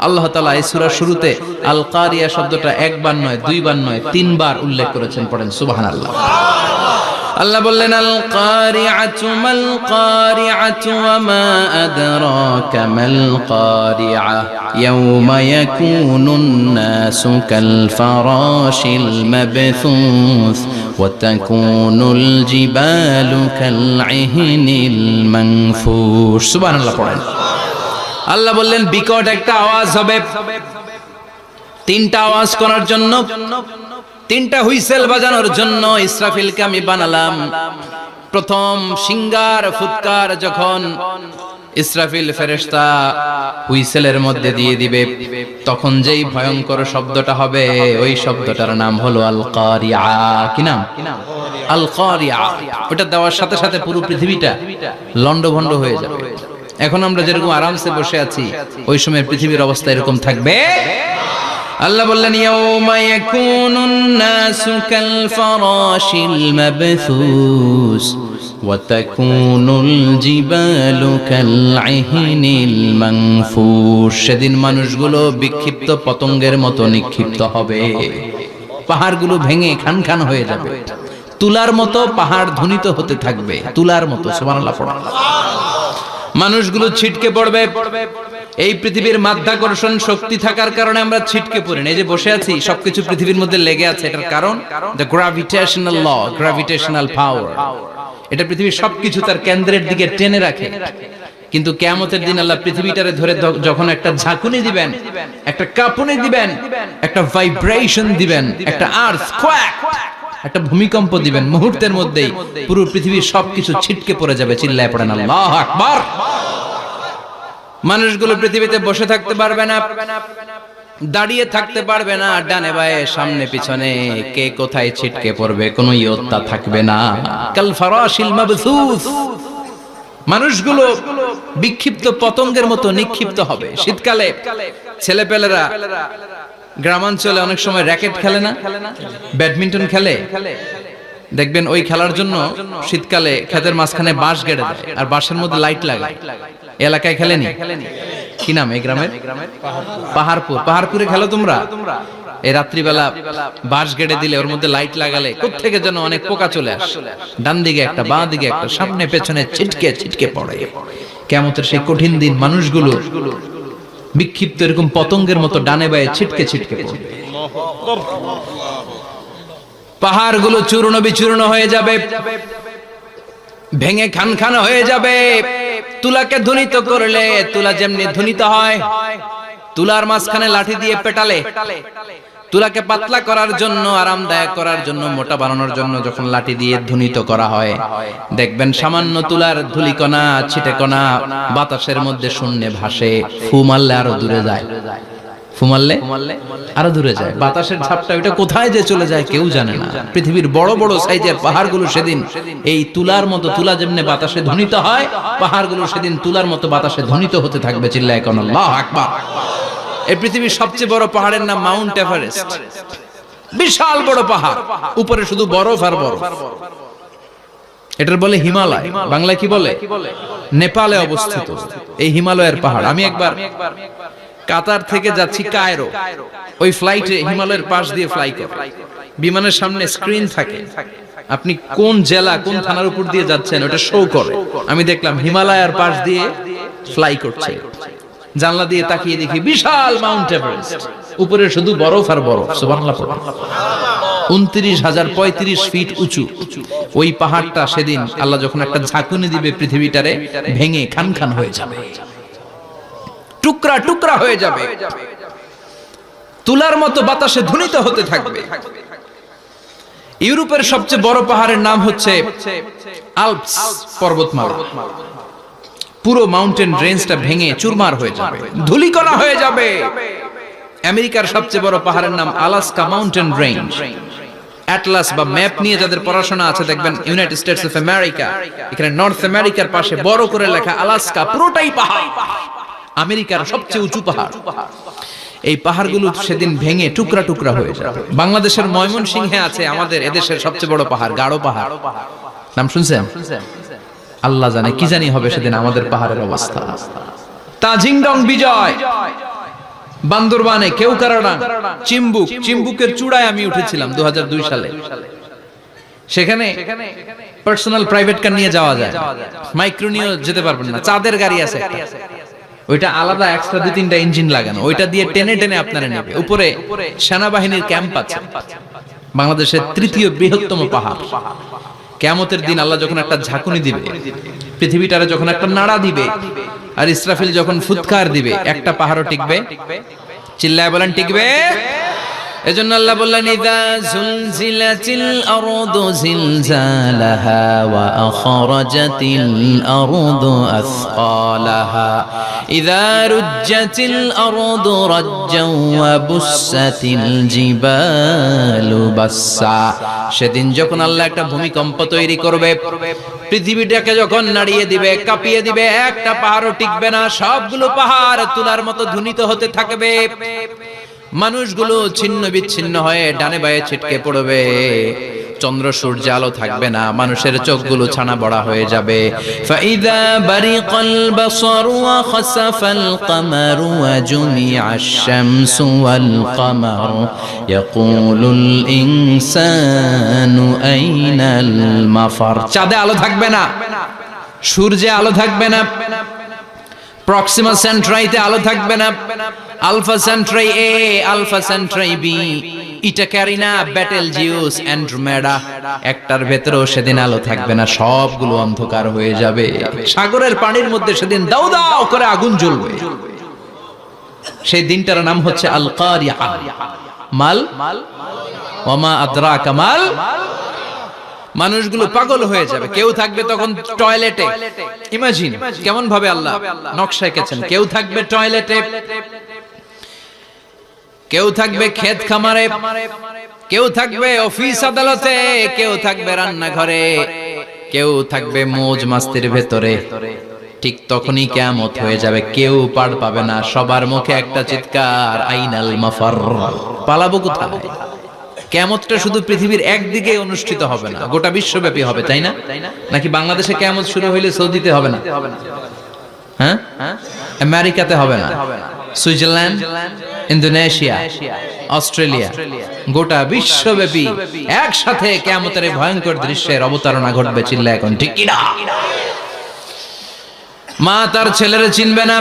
আল্লাহ তাআলা এই সূরার শুরুতে আল কারিয়া শব্দটা একবার নয়, দুইবার নয়, তিনবার উল্লেখ করেছেন। পড়েন সুবহানাল্লাহ। আল্লাহ বললেন আল কারিআতু মাল কারিআতু ওয়া মা আদরাকা মাল কারিআ ইয়াওমা ইয়াকুনুন নাসু কাল ফারাশিল মাবথুস ওয়া তাকুনুল জিবালু কাল ইহনিল মানফুশ। সুবহানাল্লাহ পড়েন। আল্লাহ বললেন বিকট একটা আওয়াজ হবে, তিনটা আওয়াজ করার জন্য, তিনটা হুইসেল বাজানোর জন্য ইসরাফিলকে আমি বানালাম। প্রথম সিঙ্গার ফুৎকার যখন ইসরাফিল ফেরেশতা হুইসেলের মধ্যে দিয়ে দিবে, তখন যেই ভয়ঙ্কর শব্দটা হবে ওই শব্দটার নাম হলো আল কারিআ। কি নাম? আল কারিআ। ওটা দেওয়ার সাথে সাথে পুরো পৃথিবীটা লন্ডভন্ড হয়ে যাবে। এখন আমরা যেরকম আরামসে বসে আছি, ওই সময় পৃথিবীর অবস্থা এরকম থাকবে। আল্লাহ বললেন ইয়াউমা ইয়াকুনুন নাসু কাল ফারাশিল মাবথুস ওয়া তাকুনুল জিবালু কাল ইহনিল মানফুশ। সেদিন মানুষগুলো বিক্ষিপ্ত পতঙ্গের মতো নিক্ষিপ্ত হবে, পাহাড়গুলো ভেঙে খান খান হয়ে যাবে, তুলার মতো পাহাড় ধ্বনিত হতে থাকবে, তুলার মতো। সুবহানাল্লাহ পড়ো। মানুষগুলো ছিটকে পড়বে। এই পৃথিবীর মাধ্যাকর্ষণ শক্তি থাকার কারণে আমরা ছিটকে পড়ি না। এই যে বসে আছি, সবকিছু পৃথিবীর মধ্যে লেগে আছে, এটার কারণ দ্য গ্র্যাভিটেশনাল ল, গ্র্যাভিটেশনাল পাওয়ার। এটা পৃথিবীর সবকিছু তার কেন্দ্রের দিকে টেনে রাখে। কিন্তু কিয়ামতের দিন আল্লাহ পৃথিবীটারে ধরে যখন একটা ঝাঁকুনি দিবেন, একটা কাঁপুনি দিবেন, একটা ভাইব্রেশন দিবেন, একটা আর্থকোয়াক, একটা ভূমিকম্প দিবেন, মুহূর্তের মধ্যেই পুরো পৃথিবীর সবকিছু ছিটকে পড়ে যাবে। চিল্লায় পড়েন আল্লাহু আকবার। মানুষগুলো পৃথিবীতে বসে থাকতে পারবে না, দাঁড়িয়ে থাকতে পারবে না, ডানে বায়ে সামনে পিছনে কে কোথায় ছিটকে পড়বে কোনো ইয়ত্তা থাকবে না। কাল ফারাশিল মাবথুস। মানুষগুলো বিক্ষিপ্ত পতঙ্গের মতো নিক্ষিপ্ত হবে। শীতকালে ছেলেপেলেরা গ্রামাঞ্চলে অনেক সময় র্যাকেট খেলে না, ব্যাডমিন্টন খেলে, দেখবেন ওই খেলার জন্য শীতকালে ক্ষেতের মাঝখানে বাঁশ গেড়ে দেয় আর বাঁশের মধ্যে লাইট লাগায়। এলাকায় খেলেনি? কি নাম এই গ্রামের? পাহাড়পুর। পাহাড়পুরে খেলো তোমরা? এই রাত্রিবেলা বাঁশ গেড়ে দিলে ওর মধ্যে লাইট লাগালে কোত্থেকে যেন অনেক পোকা চলে আসে, ডান দিকে একটা, বাঁ দিকে একটা, সামনে পেছনে ছিটকে ছিটকে পড়ে। কিয়ামতের সেই কঠিন দিন মানুষগুলো বিক্ষিপ্ত এরকম পতঙ্গের মতো ডানে বায়ে ছিটকে ছিটকে পড়বে। পাহাড়গুলো চূর্ণ বিচূর্ণ হয়ে যাবে, ভেঙে খান খান হয়ে যাবে। তুলাকে ধ্বনিত করলে তুলা যেমনি ধ্বনিত হয়, তুলার মাঝখানে লাঠি দিয়ে পেটালে, তুলাকে পাতলা করার জন্য, আরামদায়ক করার জন্য, মোটা বানানোর জন্য যখন লাঠি দিয়ে ধ্বনিত করা হয়, দেখবেন সামান্য তুলার ধুলিকণা ছিটেকণা বাতাসের মধ্যে শূন্যে ভাসে। ফু মারলে আরো দূরে যায়, ফু মারলে আরো দূরে যায়। বাতাসের ঝাপটা ওটা কোথায় যে চলে যায় কেউ জানে না। পৃথিবীর বড় বড় সাইজের পাহাড়গুলো সেদিন এই তুলার মতো, তুলা যেমনি বাতাসে ধ্বনিত হয়, পাহাড়গুলো সেদিন তুলার মতো বাতাসে ধ্বনিত হতে থাকবে। চিল্লায় কোন আল্লাহু আকবার। এই পৃথিবীর সবচেয়ে বড় পাহাড়ের নাম মাউন্ট এভারেস্ট। বিশাল বড় পাহাড়, উপরে শুধু বরফ আর বরফ। এটার বলে হিমালয়। বাংলায় কি বলে? নেপালে অবস্থিত এই হিমালয়ের পাহাড়। আমি একবার কাতার থেকে যাচ্ছি কায়রো, ওই ফ্লাইটে হিমালয়ের পাশ দিয়ে ফ্লাই করে, বিমানের সামনে স্ক্রিন থাকে, আপনি কোন জেলা কোন থানার উপর দিয়ে যাচ্ছেন ওটা শো করে। আমি দেখলাম হিমালয়ের পাশ দিয়ে ফ্লাই করছে। জানলা দিয়ে তাকিয়ে দেখি বিশাল মাউন্ট এভারেস্ট, উপরে শুধু বরফ আর বরফ। সুবহানাল্লাহ। 29,035 ফিট উঁচু ওই পাহাড়টা সেদিন আল্লাহ যখন একটা ঝাঁকুনি দিবে, পৃথিবীটারে ভেঙে খান খান হয়ে যাবে, টুকরা টুকরা হয়ে যাবে, তুলার মতো বাতাসে ধ্বনিত হতে থাকবে। ইউরোপের সবচেয়ে বড় পাহাড়ের নাম হচ্ছে আল্পস পর্বতমালা। পুরো মাউন্টেন রেঞ্জটা ভেঙে চুরমার হয়ে যাবে, ধূলিকণা হয়ে যাবে। আমেরিকার সবচেয়ে বড় পাহাড়ের নাম আলাস্কা মাউন্টেন রেঞ্জ। অ্যাটলাস বা ম্যাপ নিয়ে যাদের পড়াশোনা আছে দেখবেন ইউনাইটেড স্টেটস অফ আমেরিকা, এখানে নর্থ আমেরিকার পাশে বড় করে লেখা আলাস্কা, পুরোটাই পাহাড়, আমেরিকার সবচেয়ে উঁচু পাহাড়। এই পাহাড়গুলো সেদিন ভেঙে টুকরা টুকরা হয়ে যাবে। বাংলাদেশের ময়মনসিংহে আছে আমাদের এদেশের সবচেয়ে বড় পাহাড়, গাঢ় পাহাড়। নাম শুনছেন? আল্লাহ জানে কি জানি হবে সেদিন আমাদের পাহাড়ের অবস্থা। তাজিংডং বিজয়, বান্দরবানে কেউকারাডাং, চিম্বুকের চূড়ায় আমি উঠেছিলাম 2002 সালে। সেখানে পার্সোনাল প্রাইভেট কার নিয়ে যাওয়া যায়, মাইক্রো নিয়েও যেতে পারবেন না, চাঁদের গাড়ি আছে একটা। ওইটা আলাদা এক্সট্রা 2-3টা ইঞ্জিন লাগানো, ওইটা দিয়ে টেনে টেনে আপনারা নেবে। উপরে সেনাবাহিনীর ক্যাম্প আছে, বাংলাদেশের 3য় বৃহত্তম পাহাড়। কিয়ামতের দিন আল্লাহ যখন একটা ঝাঁকুনি দিবে, পৃথিবীটারে যখন একটা নাড়া দিবে, আর ইসরাফিল যখন ফুৎকার দিবে, একটা পাহাড়ও টিকবে? চিল্লায় বলেন টিকবে? এজন্য আল্লাহ বললেন ইযা যুলজিলাতিল আরদু জিলজালাহা ওয়া আখরাজাতিল আরদু আসকালাহা ইযা রুজ্জাতিল আরদু রাজ্জাও ওয়া বুসাতিল জিবালু বাসসা। সেদিন যখন আল্লাহ একটা ভূমিকম্প তৈরি করবে, পৃথিবীটাকে যখন নাড়িয়ে দিবে, কাঁপিয়ে দিবে, একটা পাহাড়ও টিকবে না, সবগুলো পাহাড় তুলার মতো ধ্বনিত হতে থাকবে। মানুষগুলো ছিন্ন বিচ্ছিন্ন হয়ে ডানে বায়ে ছিটকে পড়বে, চন্দ্র সূর্য আলো থাকবে না, মানুষের চোখগুলো ছানা বড়া হয়ে যাবে। ফাইদা বারিকাল বাসারু ওয়া খাসাফাল কামারু ওয়া জুমিআশ শামসু ওয়াল কামার ইয়াকুলুল ইনসানু আইনাল মাফার। চাঁদে আলো থাকবে না, সূর্যে আলো থাকবে না, প্রক্সিমা সেন্ট্রাইতে আলো থাকবে না, আলফা সেন্ট্রাই এ, আলফা সেন্ট্রাই বি, ইটা ক্যারিনা, ব্যাটেল জিউস, অ্যান্ড্রোমেডা, একটার ভেতরেও সেদিন আলো থাকবে না, সবগুলো অন্ধকার হয়ে যাবে। সাগরের পানির মধ্যে সেদিন দাউ দাউ করে আগুন জ্বলবে। সেই দিনটার নাম হচ্ছে আল কারিআ। মাল ওয়া মা আদরাকা মাল। মানুষগুলো পাগল হয়ে যাবে। কেউ থাকবে তখন টয়লেটে, ইমাজিন কেমন ভাবে আল্লাহ নকশা এঁকেছেন। কেউ থাকবে টয়লেটে, কেউ থাকবে ক্ষেত খামারে, কেউ থাকবে অফিস আদালতে, কেউ থাকবে রান্নাঘরে, কেউ থাকবে মৌজ মাস্তির ভেতরে। ঠিক তখনই কিয়ামত হয়ে যাবে, কেউ পার পাবে না, সবার মুখে একটা চিৎকার, আইনাল মাফার। পালাবো কোথায়? কিয়ামতটা শুধু পৃথিবীর একদিকে অনুষ্ঠিত হবে না, গোটা বিশ্বব্যাপী হবে, তাই না? নাকি বাংলাদেশে কিয়ামত শুরু হইলে সৌদিতে হবে না? হ্যাঁ, আমেরিকাতে হবে না, সুইজারল্যান্ড, ইন্দোনেশিয়া, অস্ট্রেলিয়া, গোটা বিশ্বব্যাপী একসাথে কিয়ামতের ভয়ঙ্কর দৃশ্যের অবতারণা ঘটবে। চিল্লা এখন ঠিক কি না? মা তার ছেলেরে চিনবে না,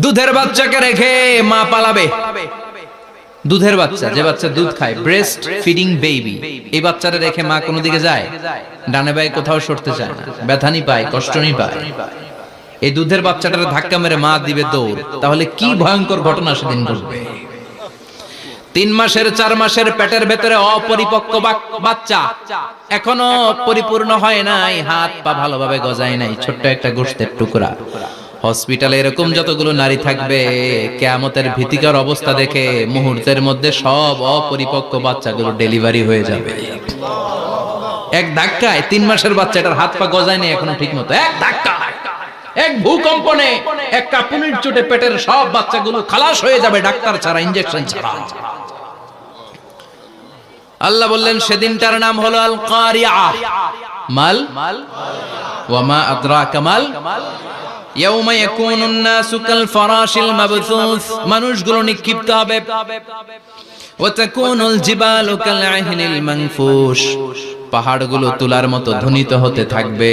দুধের বাচ্চাকে রেখে মা পালাবে। দুধের বাচ্চা, যে বাচ্চা দুধ খায়, ব্রেস্ট ফিডিং বেবি, এই বাচ্চাটা রেখে মা কোনো দিকে যায়? ডানে বায়ে কোথাও সরতে চায় না, ব্যথানি পায়, কষ্টনি পায়। এই দুধের বাচ্চাটার ধাক্কা মেরে মা দিবে দৌড়। তাহলে কি ভয়ঙ্কর ঘটনা সেদিন ঘটবে। 3 মাসের 4 মাসের পেটের ভেতরে অপরিপক্ক বাচ্চা, এখনো পরিপূর্ণ হয় নাই, হাত পা ভালোভাবে গজায় নাই, ছোট্ট একটা গোশতের টুকরা। হসপিটালে এরকম যতগুলো নারী থাকবে, কিয়ামতের ভীতিকর অবস্থা দেখে মুহূর্তের মধ্যে সব অপরিপক্ক বাচ্চাগুলো ডেলিভারি হয়ে যাবে। এক ধাক্কায় 3 মাসের বাচ্চাটার হাত পা গজায় নেই এখনো ঠিক মতো, এক ধাক্কায়, এক ভূকম্পনে, এক কাঁপুনির চোটে পেটের সব বাচ্চাগুলো খালাস হয়ে যাবে, ডাক্তার ছাড়া, ইনজেকশন ছাড়া। আল্লাহ বললেন সেদিনটার নাম হলো আল কারিআ। মাল ওয়া মা আদরাকা মাল। ইয়াউমা ইয়াকুনুন নাসু কাল ফারাশিল মাবথুস, মানুষগুলো নিক্ষিপ্ত হবে। ওয়া তাকুনুল জিবালু কাল আহিনিল মানফুশ, পাহাড়গুলো তুলার মতো ধ্বনিত হতে থাকবে।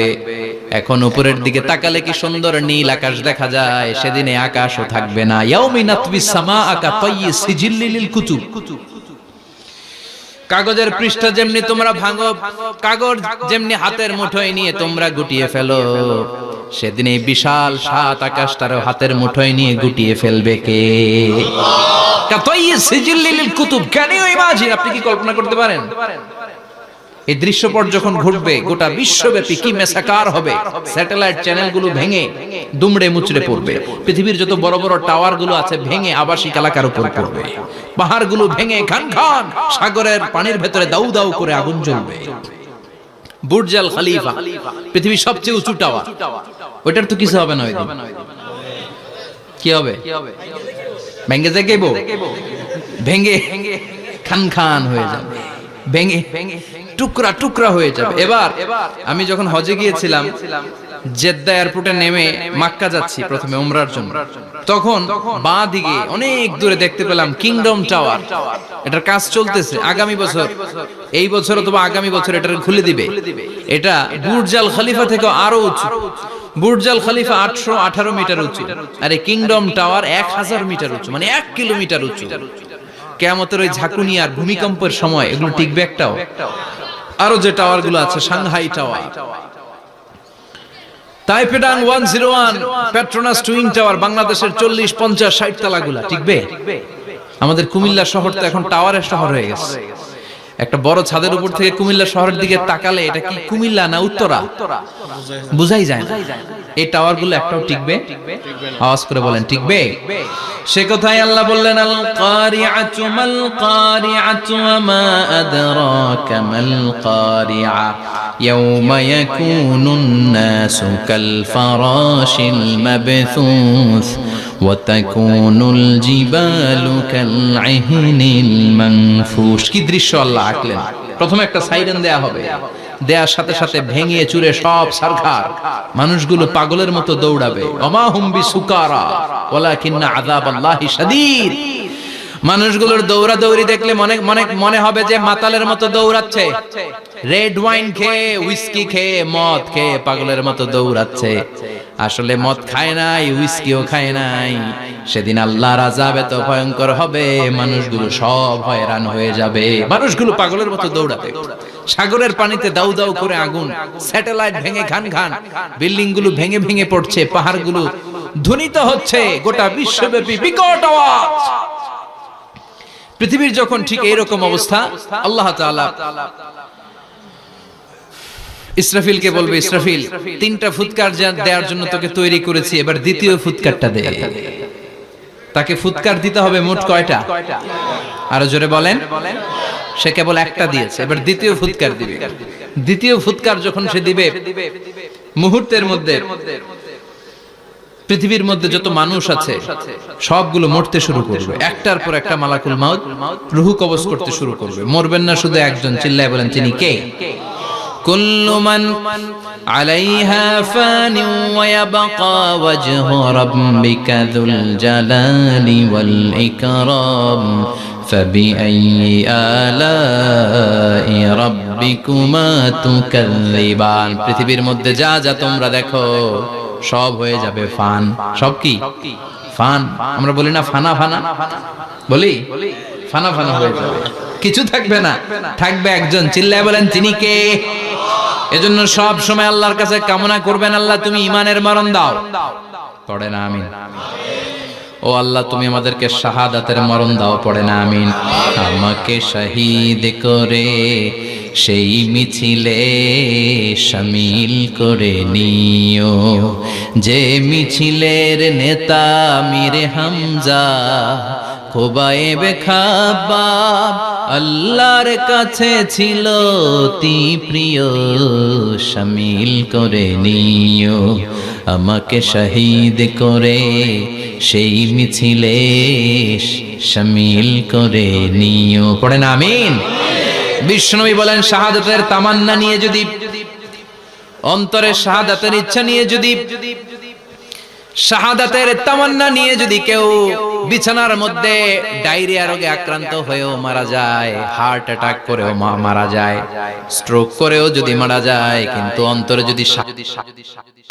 এখন উপরের দিকে তাকালে কি সুন্দর নীল আকাশ দেখা যায়, সেদিনে আকাশও থাকবে না। ইয়াউমি নাতবিস সামাআ কা তায়্যি সিজিল্লিল কুতুব, কাগজের পৃষ্ঠা যেমনি তোমরা ভাঙো, কাগজ যেমনি হাতের মুঠোয় নিয়ে তোমরা গুটিয়ে ফেলো, সেদিন এই বিশাল 7 আকাশটারও হাতের মুঠোয় নিয়ে গুটিয়ে ফেলবে কে? কাতাইয়ি সিজিল্লিল কুতুব। Can you imagine? আপনি কি কল্পনা করতে পারেন এই দৃশ্যপট যখন ঘটবে গোটা বিশ্বব্যাপী কি মেসাকার হবে? স্যাটেলাইট চ্যানেলগুলো ভেঙে দুমড়ে মুচড়ে পড়বে, পৃথিবীর যত বড় বড় টাওয়ার গুলো আছে ভেঙে আবাসিক এলাকার উপর পড়বে, পাহাড়গুলো ভেঙে খান খান সাগরের পানির ভেতরে দাউ দাউ করে আগুন জ্বলবে। বুর্জ আল খলিফা, পৃথিবীর সবচেয়ে উঁচু টাওয়ার, ওটার তো কিছু হবে না। ওই দিন কি হবে? ভেঙে যাইব, ভেঙে খান খান হয়ে যাবে, ভেঙে টুকরা টুকরা হয়ে যাবে। এবার আমি যখন হজে গিয়েছিলাম, জেদ্দা এয়ারপোর্টে নেমে মক্কা যাচ্ছি প্রথমে উমরার জন্য, তখন বাঁ দিকে অনেক দূরে দেখতে পেলাম কিংডম টাওয়ার। এটার কাজ চলতেছে, আগামী বছর, এই বছর অথবা আগামী বছর এটা খুলে দিবে। এটা বুর্জ আল খলিফা থেকে আরো উঁচু। বুর্জ আল খলিফা 818 মিটার উঁচু, আর এই কিংডম টাওয়ার 1000 মিটার উঁচু, মানে 1 কিলোমিটার উঁচু। কিয়ামতের ওই ঝাঁকুনি আর ভূমিকম্পের সময় এগুলো টিকবে একটাও? আরো যে টাওয়ার গুলো আছে, সাংহাই টাওয়ার, তাইপেডাং 101, পেট্রোনাস টুইন টাওয়ার, বাংলাদেশের 40, 50, 60 তলাগুলা টিকবে? আমাদের কুমিল্লা শহর তো এখন টাওয়ারের শহর হয়ে গেছে। একটা বড় ছাদের উপর থেকে কুমিল্লা শহরের দিকে তাকালে এটা কি কুমিল্লা না উত্তরা বুঝাই যায় না। এই টাওয়ার গুলো একটাও টিকবে? আওয়াজ করে বলেন, টিকবে? সে কথাই আল্লাহ বললেন, আল কারিআতু মাল কারিআতু ওয়া মা আদরাকা মাল কারিআ ইয়াওমা ইয়াকুনুন নাসু কাল ফারাশিল মাবথুস ওয়া তাকুনুল জিবালু কাল ইহনিল মানফুশ। কি দৃশ্য আল্লাহ আঁকলেন! প্রথমে একটা সাইরেন দেয়া হবে, দেয়ার সাথে সাথে ভেঙে চুরে সব সারখার, মানুষগুলো পাগলের মতো দৌড়াবে। ওমা হুম বিসুকারা ওয়ালাকিন্না আযাবাল্লাহি শাদীদ। মানুষগুলোর দৌড়াদৌড়ি দেখলে মনে হবে যে মাতালের মতো দৌড়াচ্ছে, রেড ওয়াইন খেয়ে, হুইস্কি খেয়ে, মদ খেয়ে পাগলের মতো দৌড়াচ্ছে। আসলে মদ খায় নাই, হুইস্কিও খায় নাই। সেদিন আল্লাহর আযাব এত ভয়ঙ্কর হবে, মানুষগুলো সব হয়রান হয়ে যাবে, মানুষগুলো পাগলের মতো দৌড়াবে। সাগরের পানিতে দাউ দাউ করে আগুন, স্যাটেলাইট ভেঙে খান খান, বিল্ডিং গুলো ভেঙে ভেঙে পড়ছে, পাহাড়গুলো ধ্বনিত হচ্ছে, গোটা বিশ্বব্যাপী বিকট আওয়াজ। পৃথিবীর যখন ঠিক এইরকম অবস্থা, আল্লাহ তাআলা ইসরাফিলকে বলবে, ইসরাফিল, 3টা ফুৎকার দেওয়ার জন্য তোকে তৈরি করেছি, এবার দ্বিতীয় ফুৎকারটা দে। তাকে ফুৎকার দিতে হবে মোট কয়টা? আরো জোরে বলেন। সে কেবল একটা দিয়েছে, এবার দ্বিতীয় ফুৎকার দিবে। দ্বিতীয় ফুৎকার যখন সে দিবে, মুহূর্তের মধ্যে পৃথিবীর মধ্যে যত মানুষ আছে সবগুলো মরতে শুরু করবে। একটার পর একটা মালাকুল মাউত রূহ কবজ করতে শুরু করবে। মরবেন না শুধু একজন, চিল্লায় বলেন, তিনি কে? কুল্লু মান আলাইহা ফানি ওয়া ইয়াবকা ওয়াজহু রাব্বিকা যুল জালালি ওয়াল ইকরাম ফাবিআইয়ি আলাই রাব্বিকুমা তুকাযযিবান। পৃথিবীর মধ্যে যা যা তোমরা দেখো সব হয়ে যাবে ফান। সব কি? ফান। আমরা বলি না ফানা ফানা, বলি ফানা ফানা হয়ে যাবে, কিছু থাকবে না, থাকবে একজন। চিল্লায় বলেন, তিনি কে? এজন্য সব সময় আল্লাহর কাছে কামনা করবেন, আল্লাহ তুমি ঈমানের মরণ দাও। পড়ে না আমিন? ও আল্লাহ তুমি আমাদেরকে শাহাদাতের মরণ দাও। পড়ে না আমিন? আমাকে শহীদ করে সেই মিছিলে শামিল করে নিও, যে মিছিলের নেতা মীরে হামজা খোবায়েবে খাব্বাব আল্লাহর কাছে ছিল অতি প্রিয়, শামিল করে নিও। আমাকে শহীদ করে সেই মিছিলে শামিল করে নিও। পড়েন আমিন? বিশ্বনবী বলেন, শাহাদাতের তামান্না নিয়ে যদি, অন্তরে শাহাদাতের ইচ্ছা নিয়ে যদি, শাহাদাতের তামান্না নিয়ে যদি কেউ বিছানার মধ্যে ডায়রিয়া রোগে আক্রান্ত হয়েও মারা যায়, হার্ট অ্যাটাক করেও মারা যায়, স্ট্রোক করেও যদি মারা যায়, কিন্তু অন্তরে যদি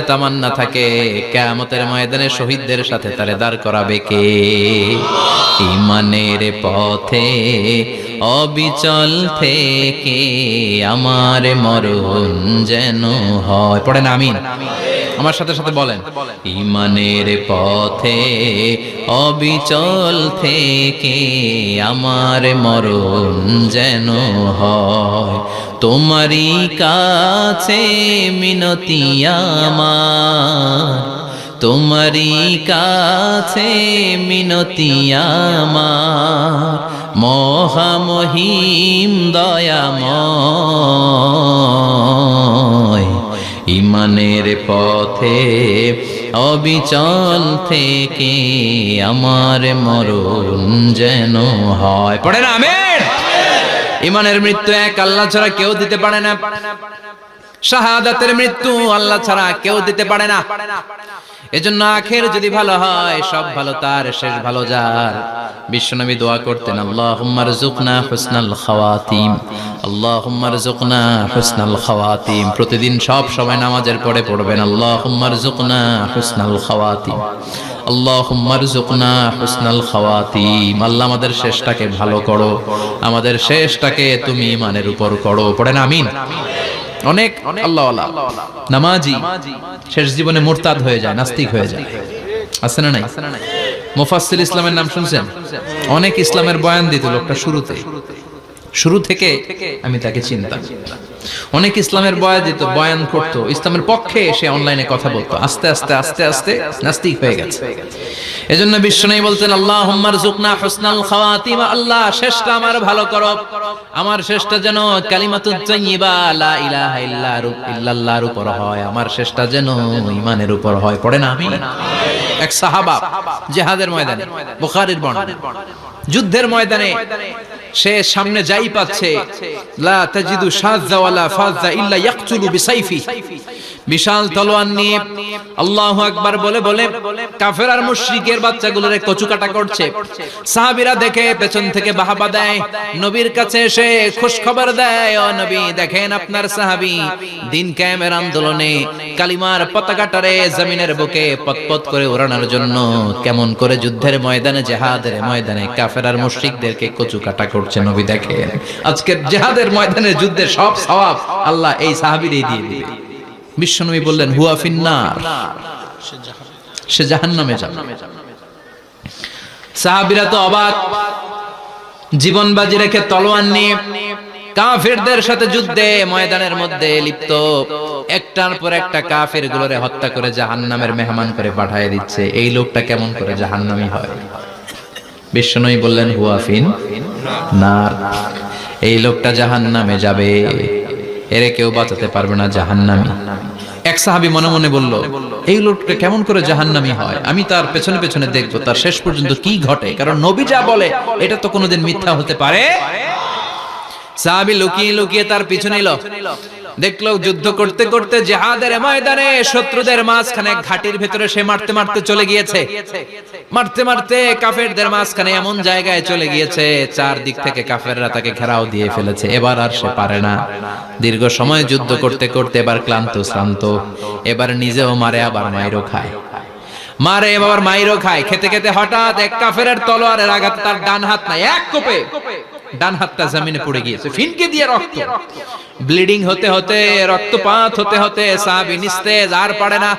তামান্না থাকে, কিয়ামতের ময়দানে শহীদদের সাথে তারে দাঁড় করাবে কে? ঈমানের পথে অবিচল থেকে আমার মরণ যেন হয়। পড়েন আমিন? আমার সাথে সাথে বলেন, ঈমানের পথে অবিচল থেকে আমার মরণ যেন হয়। তোমারই কাছে মিনতি আমার, তোমারই কাছে মিনতি আমার, মহামহিম দয়াময়। ঈমানের পথে অবিচল থেকে আমার মরণ যেন হয়। পড়ে না আমিন? ঈমানের মৃত্যু এক আল্লাহ ছাড়া কেউ দিতে পারে না। শাহাদাতের মৃত্যু আল্লাহ ছাড়া কেউ দিতে পারে না। এজন্য আখের যদি ভালো হয়, সব ভালো তার, শেষ ভালো যার। বিশ্বনবী দোয়া করতেন, আল্লাহুম্মা রযুকনা হুসনাল খাওয়াতিম, আল্লাহুম্মা রযুকনা হুসনাল খাওয়াতিম। প্রতিদিন সব সময় নামাজের পরে পড়বেন, আল্লাহুম্মা রযুকনা হুসনাল খাওয়াতিম, আল্লাহুম্মা রযুকনা হুসনাল খাওয়াতিম। আল্লাহ আমাদের শেষটাকে ভালো করো, আমাদের শেষটাকে তুমি ঈমানের উপর করো। পড়েন আমিন। অনেক আল্লাহওয়ালা নামাজি শেষ জীবনে মুরতাদ হয়ে যায়, নাস্তিক হয়ে যায়, আছে না নাই? মুফাসসির ইসলামের নাম শুনছেন? অনেক ইসলামের বয়ান দিত লোকটা শুরু থেকে আমি তাকে চিনতাম। অনেক ইসলামের বয়ান করতো, ইসলামের পক্ষে সে অনলাইনে কথা বলতো। আস্তে আস্তে আস্তে আস্তে নাস্তিক হয়ে গেছে। এজন্য বিশ্বনবী বলতেন, আল্লাহুম্মা রযুকনা হুসনাল খাওয়াতিম, আল্লাহ শেষটা আমার ভালো করো, আমার শেষটা যেন কালিমাতুত তাইয়্যিবা লা ইলাহা ইল্লাল্লাহর উপর হয়, আমার শেষটা যেন ঈমানের উপর হয়। পড়েন আমিন। এক সাহাবা জিহাদের ময়দানে, বুখারীর বর্ণনা, যুদ্ধের ময়দানে সে সামনে যাই পাচ্ছে, লা তাজিদু শাযযা ওয়ালা ফাযযা ইল্লা ইয়াকতুলু বিসাইফি, বিশাল তলোয়ার নিয়ে আল্লাহু আকবার বলে বলে কাফের আর মুশরিকের বাচ্চাগুলোরে কচুকাটা করছে। সাহাবীরা দেখে পেছন থেকে বাহাবা দেয়, নবীর কাছে এসে খুশ খবর দেয়, ও নবী দেখেন আপনার সাহাবী দিন কায়েমের আন্দোলনে কালিমার পতাকাটারে জমিনের বুকে পতপত করে ওড়ানোর জন্য কেমন করে যুদ্ধের ময়দানে, জিহাদের ময়দানে কাফের আর মুশরিকদেরকে কচুকাটা করছে। নবী দেখেন আজকের জিহাদের ময়দানে যুদ্ধের সব সওয়াব আল্লাহ এই সাহাবীরই দিয়ে দিবে। বিশ্বনবী বললেন, হুয়া ফিন্নার, সে জাহান্নামে যাবে। সাহাবীরা তো অবাক, জীবন বাজি রেখে তলোয়ার নিয়ে কাফেরদের সাথে যুদ্ধে ময়দানের মধ্যে লিপ্ত, একটার পর একটা কাফের গুলোরে হত্যা করে জাহান্নামের মেহমান করে পাঠিয়ে দিচ্ছে। এই লোকটা কেমন করে জাহান্নামী হয়? বিশ্বনবী বললেন, হুয়া ফিন্নার, এই লোকটা জাহান্নামে যাবে, এরে কেউ বাঁচাতে পারবে না, জাহান্নামী। এক সাহাবী মনে মনে বলল, এই লোকটা কেমন করে জাহান্নামী হয়, আমি তার পেছনে পেছনে দেখবো তার শেষ পর্যন্ত কি ঘটে, কারণ নবী যা বলে এটা তো কোনোদিন মিথ্যা হতে পারে। সাহাবী লুকিয়ে লুকিয়ে তার পিছনে এলো, দেখলো যুদ্ধ করতে করতে জিহাদের ময়দানে শত্রুদের মাঝখানে ঘাটির ভেতরে সে মারতে মারতে চলে গিয়েছে, মারতে মারতে কাফেরদের মাঝখানে এমন জায়গায় চলে গিয়েছে চারদিক থেকে কাফেররা তাকে ঘেরাও দিয়ে ফেলেছে। এবার আর সে পারে না, দীর্ঘ সময় যুদ্ধ করতে করতে এবার ক্লান্ত শ্রান্ত, এবার নিজেও মারে আবার মাইরও খায়, মারে আবার মাইরও খায়। খেতে খেতে হঠাৎ এক কাফেরের তলোয়ারের আঘাতে তার ডান হাত নাই, এক কোপে ডান হাতটা জমিনে পড়ে গিয়েছে, ফিনকে দিয়ে রক্ত, ব্লিডিং হতে হতে, রক্তপাত হতে হতে সাহাবী নিস্তেজ, আর পারে না,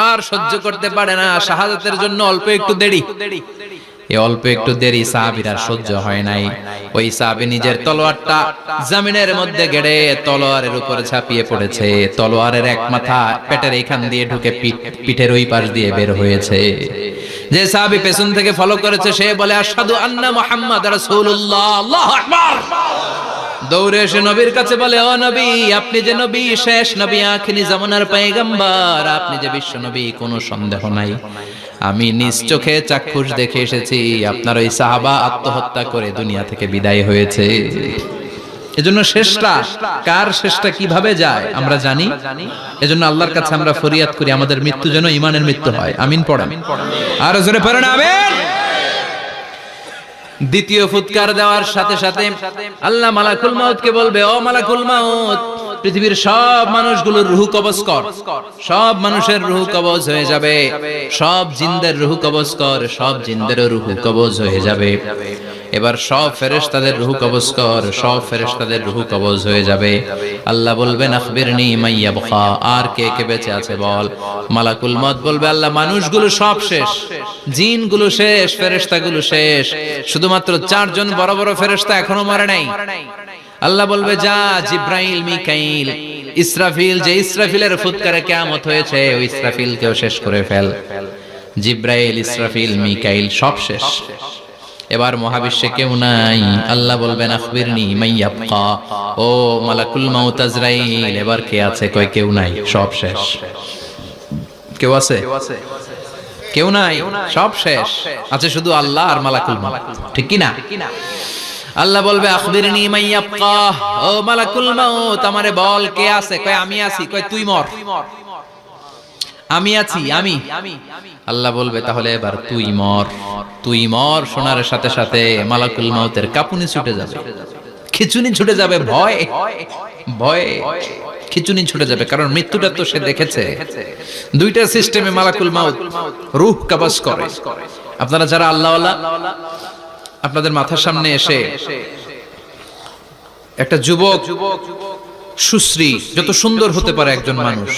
আর সহ্য করতে পারে না। শাহাদাতের জন্য অল্প একটু দেরি, এই অল্প একটু দেরি সাহাবীর আর সহ্য হয় নাই। ওই সাহাবী নিজের তলোয়ারটা জমিনের মধ্যে গেড়ে তলোয়ারের উপরে ঝাঁপিয়ে পড়েছে। তলোয়ারের এক মাথা পেটের এইখান দিয়ে ঢুকে পিঠের ওই পাশ দিয়ে বের হয়েছে। যে সাহাবী পেছন থেকে ফলো করেছে সে বলে, আশহাদু আন্না মুহাম্মাদ রাসূলুল্লাহ, আল্লাহু আকবার। দৌড়ে এসে নবীর কাছে বলে, ও নবী, আপনি যে নবী, শেষ নবী, আখিরি জামানার পয়গম্বর, আপনি যে বিশ্ব নবী, কোনো সন্দেহ নাই, আমি নিজ চোখে চাক্ষুষ দেখে এসেছি আপনার ওই সাহাবা আত্মহত্যা করে দুনিয়া থেকে বিদায় হয়েছে। এজন্য শেষটা কার, শেষটা কিভাবে যায় আমরা জানি। এজন্য আল্লাহর কাছে আমরা ফরিয়াদ করি আমাদের মৃত্যু যেন ঈমানের মৃত্যু হয়। আমিন পড়েন, আর জোরে পড়েন আমিন। দ্বিতীয় ফুৎকার দেওয়ার সাথে সাথে আল্লাহ মালাকুল মাউতকে বলবে, ও মালাকুল মাউত, পৃথিবীর সব মানুষগুলোর রূহ কবজ কর, সব মানুষের রূহ কবজ হয়ে যাবে, সব জিনদের রূহ কবজ কর, সব জিনদেরও রূহ কবজ হয়ে যাবে। এবার সব ফেরেশতাদের রূহ কবজ কর, সব ফেরেশতাদের রূহ কবজ হয়ে যাবে। আল্লাহ বলবেন, আখবিরনি মাইয়াবকা, আর কে কে বেঁচে আছে বল। মালাকুল মউত বলবে, আল্লাহ মানুষগুলো সব শেষ, জিনগুলো শেষ, ফেরেশতাগুলো শেষ, শুধুমাত্র চারজন বড় বড় ফেরেশতা এখনো মরে নাই। আল্লাহ বলবে, যা জিব্রাইল, মিকাইল, ইসরাফিল, যে ইসরাফিলের ফুৎকারে কিয়ামত হয়েছে ওই ইসরাফিলকেও শেষ করে ফেল। জিব্রাইল, ইসরাফিল, মিকাইল সব শেষ, এবার মহাবিশ্বে কেউ নাই। আল্লাহ বলবেন, আখবিরনি মাইয়াবকা, ও মালাকুল মাউত আজরাইল, এবার কে আছে? কয় কেউ নাই, সব শেষ। কেউ আছে? কেউ নাই, সব শেষ, আছে শুধু আল্লাহ আর মালাকুল মাউত, ঠিক কি না? আল্লাহ বলবে আখবিরনি মাইয়াবকা, ও মালাকুল মাউত আমারে বল কে আছে? কয় আমি আছি। কয় তুই মর। আমি আছি, আমি। আল্লাহ বলবে তাহলে এবার তুই মর। তুই মর শোনার সাথে সাথে মালাকুল মাউতের কাঁপুনি ছুটে যাবে, খিচুনি ছুটে যাবে, ভয় ভয় খিচুনি ছুটে যাবে, কারণ মৃত্যুটা তো সে দেখেছে। দুইটা সিস্টেমে মালাকুল মাউত রূহ কবজ করে। আপনারা যারা আল্লাহওয়ালা, আপনাদের মাথার সামনে এসে একটা যুবক সুশ্রী, যত সুন্দর হতে পারে একজন মানুষ,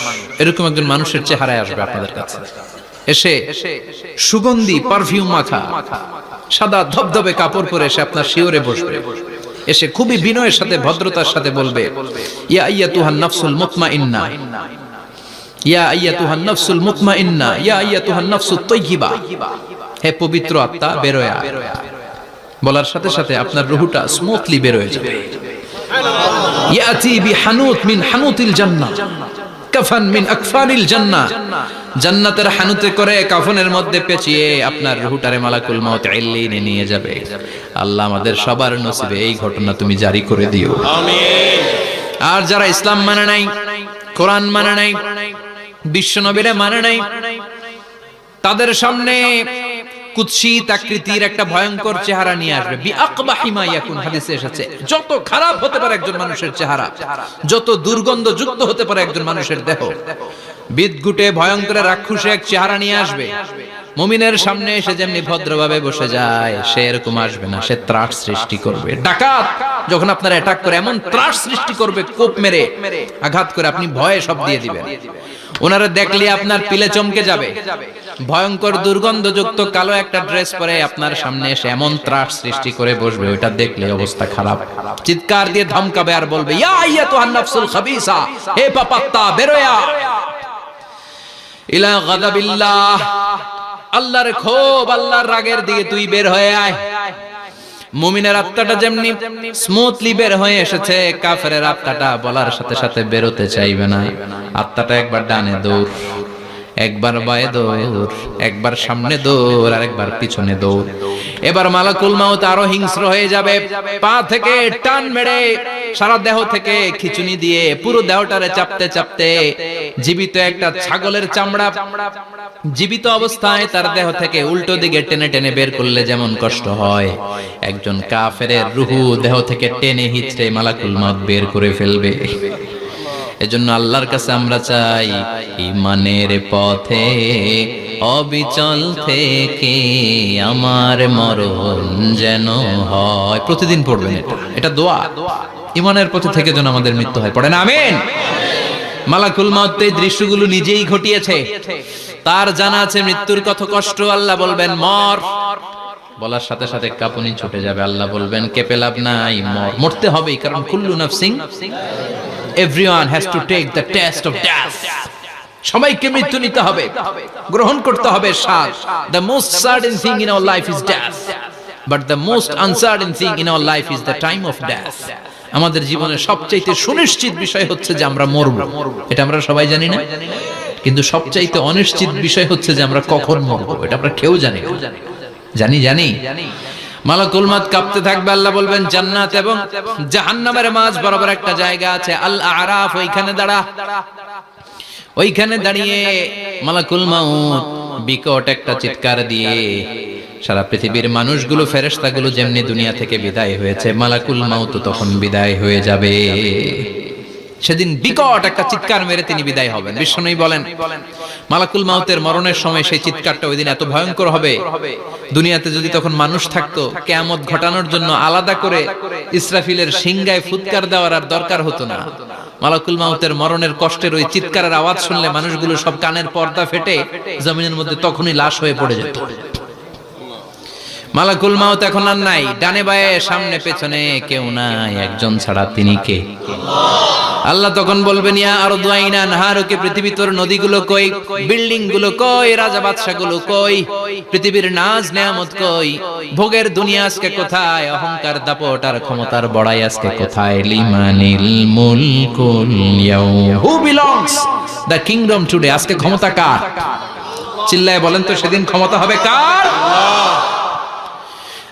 এরকম একজন মানুষের চেহারায় আসবে আপনাদের কাছে, এসে সুগন্ধি পারফিউম মাখা সাদা ধবধবে কাপড় পরে এসে আপনার শিওরে বসবে, এসে খুবই বিনয়ের সাথে ভদ্রতার সাথে বলবে, ইয়া আইয়াতুহান নাফসুল মুতমাইন্না, ইয়া আইয়াতুহান নাফসুল মুতমাইন্না, ইয়া আইয়াতুহান নাফসুত তাইয়্যিবা, হে পবিত্র আত্মা বের হয়ে আয়। বলার সাথে সাথে আপনার রূহটা স্মুথলি বের হয়ে যাবে। ইয়াতি বিহানুত মিন হানুতিল জান্নাহ, কাফান মিন আকফানিল জান্নাহ, জান্নাতের হানুতে করে কাফনের মধ্যে পেঁচিয়ে আপনার রূহটারে মালাকুল মাউত ইল্লিনে নিয়ে যাবে। আল্লাহ আমাদের সবার নসিবে এই ঘটনা তুমি জারি করে দিও, আমিন। আর যারা ইসলাম মানে নাই, কোরআন মানে নাই, বিশ্ব নবীরে মানে নাই, তাদের সামনে কুৎসিত আকৃতির একটা ভয়ঙ্কর চেহারা নিয়ে আসবে। বিআকবাহি মা ইয়াকুন, হাদিসে এসেছে যত খারাপ হতে পারে একজন মানুষের চেহারা, যত দুর্গন্ধযুক্ত হতে পারে একজন মানুষের দেহ, বিদঘুটে ভয়ঙ্কর রাক্ষসে এক চেহারা নিয়ে আসবে। মুমিনের সামনে এসে যেমনি ভদ্রভাবে বসে যায়, সে এরকম আসবে না, সে ত্রাস সৃষ্টি করবে। ডাকাত যখন আপনার অ্যাটাক করে এমন ত্রাস সৃষ্টি করবে, কোপ মেরে আঘাত করে আপনি ভয়ে সব দিয়ে দিবেন। ওনারা দেখলে আপনার পিলে চমকে যাবে। ভয়ঙ্কর দুর্গন্ধযুক্ত কালো একটা ড্রেস পরে আপনার সামনে এসে এমন ত্রাস সৃষ্টি করে বসবে, ওটা দেখলে অবস্থা খারাপ। চিৎকার দিয়ে ধমকাবে আর বলবে, ইয়া আইয়াতুহান নাফসুল খাবিসা, হে পাপাত্তা বের হয়ে আয় ইলা গাদাবিল্লাহ, আল্লাহর ক্ষোভ, আল্লাহর রাগের দিকে তুই বের হয়ে আয়। মুমিনের আত্মাটা যেমনি স্মুথলি বের হয়ে এসেছে, কাফেরের আত্মাটা বলার সাথে সাথে বেরোতে চাইবে না। আত্মাটা একবার ডানে দৌড়, একবার বায়ে দৌড়, একবার সামনে দৌড়, আর একবার পিছনে দৌড়। এবার মালাকুল মাউত আরো হিংস্র হয়ে যাবে, পা থেকে টান মেরে সারা দেহ থেকে খিচুনি দিয়ে পুরো দেহটারে চাপতে চাপতে জীবিত একটা ছাগলের চামড়া জীবিত অবস্থায় তার দেহ থেকে উল্টো দিকে টেনে টেনে বের করলে যেমন কষ্ট হয়, একজন কাফেরের রূহ দেহ থেকে টেনে হিচড়ে মালাকুল মাউত বের করে ফেলবে। এজন্য আল্লাহর কাছে আমরা চাই, ঈমানের পথে অবিচল থেকে আমার মরণ যেন হয়। প্রতিদিন পড়বেন এটা, এটা দোয়া। ঈমানের পথে থেকে যেন আমাদের মৃত্যু হয়, পড়েন আমিন। মালাকুল মাউত এই দৃশ্যগুলো নিজেই ঘটিয়েছে, তার জানা আছে মৃত্যুর কত কষ্ট। আল্লাহ বলবেন মর, বলার সাথে সাথে কাঁপুনি ছুটে যাবে। আল্লাহ বলবেন কেঁপে লাভ নাই, মর, মরতে হবেই, কারণ কুল্লু নাফসিন, everyone has to take the test of death. সবাইকে মৃত্যু নিতে হবে, গ্রহণ করতে হবে স্বাদ। The most certain thing in our life is death, but the most uncertain thing in our life is the time of death. আমাদের জীবনের সবচাইতে সুনিশ্চিত বিষয় হচ্ছে যে আমরা মরব, এটা আমরা সবাই জানি না, কিন্তু সবচাইতে অনিশ্চিত বিষয় হচ্ছে যে আমরা কখন মরব, এটা আমরা কেউ জানি না। জানি মালাকুল মাউত কাঁপতে থাকবে। আল্লাহ বলবেন জান্নাত এবং জাহান্নামের মাঝ বরাবর একটা জায়গা আছে, আল আরাফ, ওইখানে দাঁড়া। ওইখানে দাঁড়িয়ে মালাকুল মাউত বিকট একটা চিৎকার দিয়ে সারা পৃথিবীর মানুষগুলো, ফেরেশতাগুলো যেমনি দুনিয়া থেকে বিদায় হয়েছে, মালাকুল মাউত তখন বিদায় হয়ে যাবে। সেদিন বিকট একটা চিৎকার মেরে তিনি বিদায় হবেন। বিশ্বনবী বলেন মালাকুল মাউতের মরণের সময় সেই চিৎকারটা ওই দিন এত ভয়ঙ্কর হবে, দুনিয়াতে যদি তখন মানুষ থাকতো, কিয়ামত ঘটানোর জন্য আলাদা করে ইসরাফিলের সিংগায় ফুৎকার দেওয়ার আর দরকার হতো না। মালাকুল মাউতের মরণের কষ্টের ওই চিৎকারের আওয়াজ শুনলে মানুষগুলো সব কানের পর্দা ফেটে জমিনের মধ্যে তখনই লাশ হয়ে পড়ে যেত। মালাকুল মাউত এখন আর নাই, ডানে বায়ে সামনে পেছনে কেউ নাই, একজন ছাড়া তিনি কে? আল্লাহ তখন বলবেন ইয়া আরদু আইনা নাহারুকে, পৃথিবী তোর নদীগুলো কই, বিল্ডিং গুলো কই, রাজা বাদশা গুলো কই, পৃথিবীর নাজ নেয়ামত কই, ভোগের দুনিয়া আজকে কোথায়, অহংকার দাপট আর ক্ষমতার বড়াই আজকে কোথায়? লিমানিল মুলকুল ইয়াউম, who belongs the kingdom today, আজকে ক্ষমতা কার? চিল্লায় বলেন তো সেদিন ক্ষমতা হবে কার?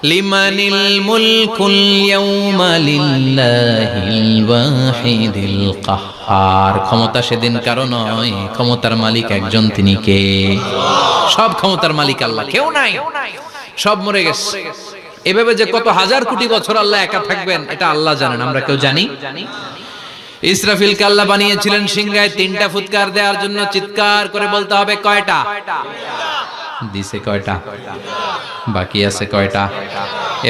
লিমানিল মুলকুল ইয়াউমা লিল্লাহিল ওয়াহিদিল কাহ্হার। ক্ষমতা সেদিন কারো নয়, ক্ষমতার মালিক একজন, তিনি কে? সব ক্ষমতার মালিক আল্লাহ, কেউ নাই, সব মরে গেছে। এভাবে যে কত হাজার কোটি বছর আল্লাহ একা থাকবেন এটা আল্লাহ জানেন, আমরা কেউ জানি? ইসরাফিলকে আল্লাহ বানিয়েছিলেন সিংহায় 3টা ফুৎকার দেওয়ার জন্য। চিৎকার করে বলতে হবে কয়টা? দিছে কয়টা? বাকি আছে কয়টা?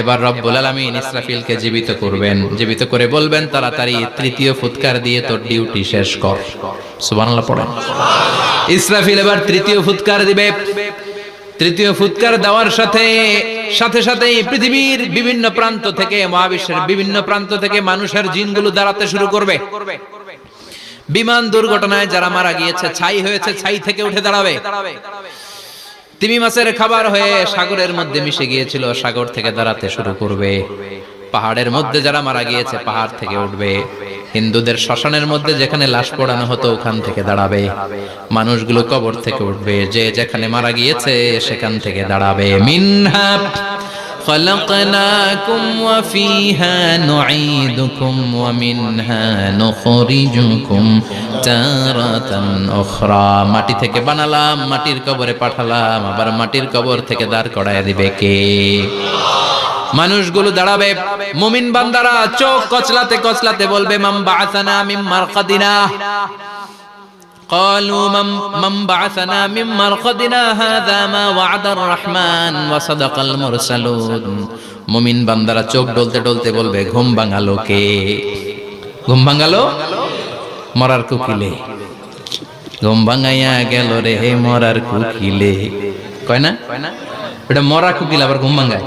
এবার রব্বুল আলামিন ইসরাফিলকে জীবিত করবেন, জীবিত করে বলবেন তাড়াতাড়ি 3য় ফুৎকার দিয়ে তোর ডিউটি শেষ কর। সুবহানাল্লাহ পড়েন। ইসরাফিল এবার 3য় ফুৎকার দিবে। 3য় ফুৎকার দেওয়ার সাথে সাথেই পৃথিবীর বিভিন্ন প্রান্ত থেকে, মহাবিশ্বের বিভিন্ন প্রান্ত থেকে মানুষের জিনগুলো দাঁড়াতে শুরু করবে। বিমান দুর্ঘটনায় যারা মারা গিয়েছে, ছাই হয়েছে, ছাই থেকে উঠে দাঁড়াবে। তিমি মাছের খাবার হয়ে সাগরের মধ্যে মিশে গিয়েছিল, সাগর থেকে দাঁড়াতে শুরু করবে। পাহাড়ের মধ্যে যারা মারা গিয়েছে, পাহাড় থেকে উঠবে। হিন্দুদের শ্মশানের মধ্যে যেখানে লাশ পোড়ানো হতো, ওখান থেকে দাঁড়াবে। মানুষগুলো কবর থেকে উঠবে, যে যেখানে মারা গিয়েছে সেখান থেকে দাঁড়াবে। মিনহা خلقناكم وفيها نعيدكم ومنها نخرجكم تارة أخرى। মাটি থেকে বানালাম, মাটির কবরে পাঠালাম, আবার মাটির কবর থেকে দাঁড় করায় দিবে কে? মানুষগুলো দাঁড়াবে। মুমিন বান্দারা চোখ কচলাতে কচলাতে বলবে মান বাআসানা মিন মারকাদিনা। قالوا من بعثنا من مرقدنا هذا ما وعد الرحمن وصدق المرسلون। মুমিন বান্দারা চোখ ডলতে ডলতে বলবে ঘুম ভাঙালো কে? ঘুম ভাঙালো মরার কুকিলে। ঘুম ভাঙাইয়া গেল রে মরার কুকিলে। কয় না এটা মরা কুকিল আবার ঘুম ভাঙায়?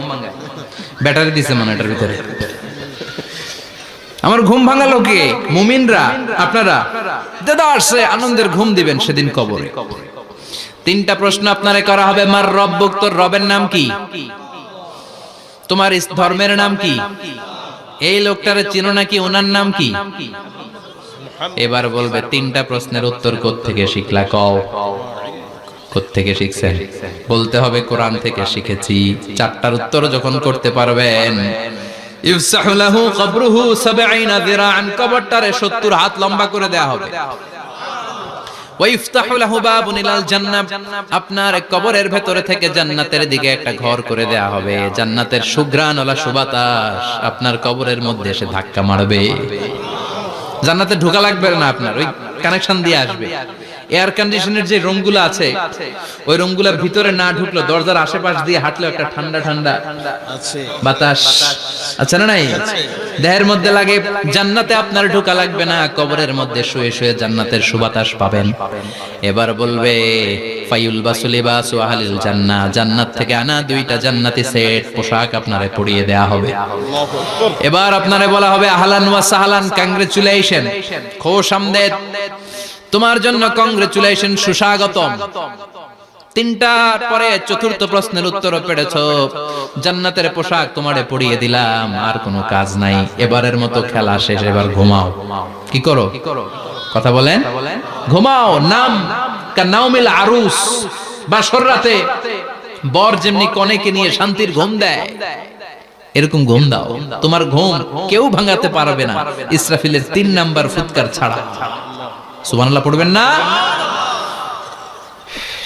ব্যাটারি দিছে মানে এটার ভিতরে। আমার ঘুম ভাঙালো কে? মুমিনরা, আপনারা দেদারসে আনন্দের ঘুম দিবেন সেদিন কবরে। 3টা প্রশ্ন আপনারে করা হবে। মার রব্বুক, তোর রবের নাম কি? তোমার ধর্মের নাম কি? এই লোকটারে চিনো নাকি? ওনার নাম কি? এবার বলবে 3টা প্রশ্নের উত্তর কোত্থেকে শিখলা? কও কোত্থেকে শিখছেন? বলতে হবে কোরআন থেকে শিখেছি। 4টার উত্তর যখন করতে পারবেন, ইফসাহু লাহু কবরুহু 70 যিরাআন, কবরটারে 70 হাত লম্বা করে দেয়া হবে। ওয়া ইফতাহু লাহু বাবুন ইলাল জান্নাহ, আপনার কবরের ভেতরে থেকে জান্নাতের দিকে একটা ঘর করে দেয়া হবে। জান্নাতের সুঘ্রাণওয়ালা সুবাতাস আপনার কবরের মধ্যে এসে ধাক্কা মারবে। জান্নাতে ঢোকা লাগবে না, আপনার ওই কানেকশন দিয়ে আসবে। এয়ার কন্ডিশনের যে রুমগুলো আছে, ওই রুমগুলোর ভিতরে না ঢুকলো, দরজার আশেপাশ দিয়ে হাঁটলে একটা ঠান্ডা ঠান্ডা বাতাস আছে না নাই? দেহের মধ্যে লাগে। জান্নাতে আপনার ঢোকা লাগবে না, কবরের মধ্যে শুয়ে শুয়ে জান্নাতের সুবাতাস পাবেন। এবার বলবে ফায়ুলবাসু লিবাসু আহলিল জান্নাহ, জান্নাত থেকে আনা 2টা জান্নাতি সেট পোশাক আপনারে পরিয়ে দেয়া হবে। এবার আপনারে বলা হবে আহলান ওয়া সাহলান, কংগ্রেচুলেশন, খোশ আমদেদ, তোমার জন্য কংগ্রেচুলেশন, সুস্বাগতম। 3টার পরে 4র্থ প্রশ্নের উত্তর পেড়েছো, জান্নাতের পোশাক তোমারে পরিয়ে দিলাম, আর কোনো কাজ নাই, এবারের মতো খেলা শেষ, এবার ঘুমাও। কি করো? কথা বলেন, ঘুমাও। নাম কানাউমিল আরুস, বাসর রাতে বর যেমনি কনেকে নিয়ে শান্তির ঘুম দেয়, এরকম ঘুম দাও। তোমার ঘুম কেউ ভাঙাতে পারবে না ইসরাফিলের 3 নাম্বার ফুৎকার ছাড়া। সুবহানাল্লাহ পড়বেন না?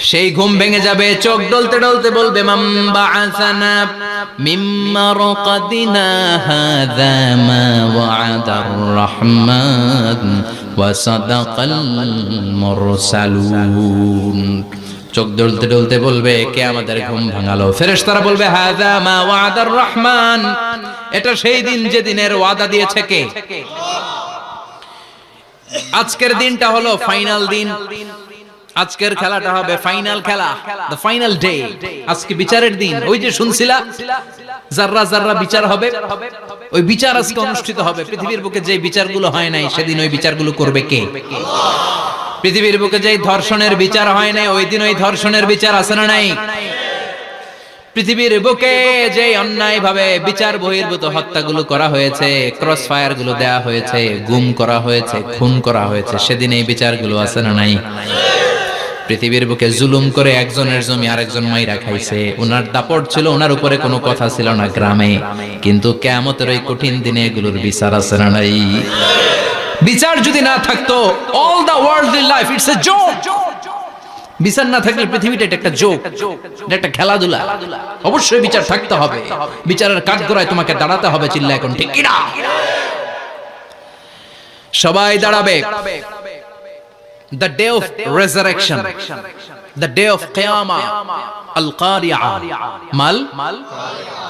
সেই ঘুম ভেঙে যাবে, চোখ ডলতে ডলতে বলবে মান বাআসানা মিন মারকাদিনা হাযা মা ওয়া'দার রাহমান ওয়া সাদাকাল মুরসালুন। চোখ ডলতে ডলতে বলবে কে আমাদের ঘুম ভাঙালো? ফেরেশতারা বলবে হাযা মা ওয়া'দার রাহমান, এটা সেই দিন যে দিনের ওয়াদা দিয়েছে কে? আজকের দিনটা হলো ফাইনাল দিন। আজকের খেলাটা হবে ফাইনাল খেলা, দ্য ফাইনাল ডে। আজকে বিচারের দিন। ওই যে শুনছিলা জাররা জাররা বিচার হবে, ওই বিচার আজকে অনুষ্ঠিত হবে। পৃথিবীর বুকে যে বিচারগুলো হয় নাই সেদিন ওই বিচারগুলো করবে কে? পৃথিবীর বুকে যে ধর্ষণের বিচার হয় নাই, ওই দিন ওই ধর্ষণের বিচার আছে না নাই? পৃথিবীর বুকে যে অন্যায় ভাবে বিচার বহির্ভূত হত্যাগুলো করা হয়েছে, ক্রস ফায়ার গুলো দেয়া হয়েছে, গুম করা হয়েছে, খুন করা হয়েছে, সেদিন এই বিচারগুলো আছে না নাই? পৃথিবীর বুকে জুলুম করে একজনের জমি আরেকজন মাইরা খাইছে, ওনার দাপট ছিল, ওনার উপরে কোনো কথা ছিল না গ্রামে, কিন্তু কিয়ামতের ওই কঠিন দিনে এগুলোর বিচার আছে না নাই? বিচার যদি না থাকতো, all the worldly life it's a joke. বিচার না থাকলে পৃথিবীটা এটা একটা জোক, এটা একটা খেলাধুলা। অবশ্যই বিচার থাকতে হবে, বিচারের কাঠগড়ায় তোমাকে দাঁড়াতে হবে। চিল্লা এখন ঠিক কিনা? সবাই দাঁড়াবে। The day of resurrection, the day of qiyamah, al-qari'ah, mal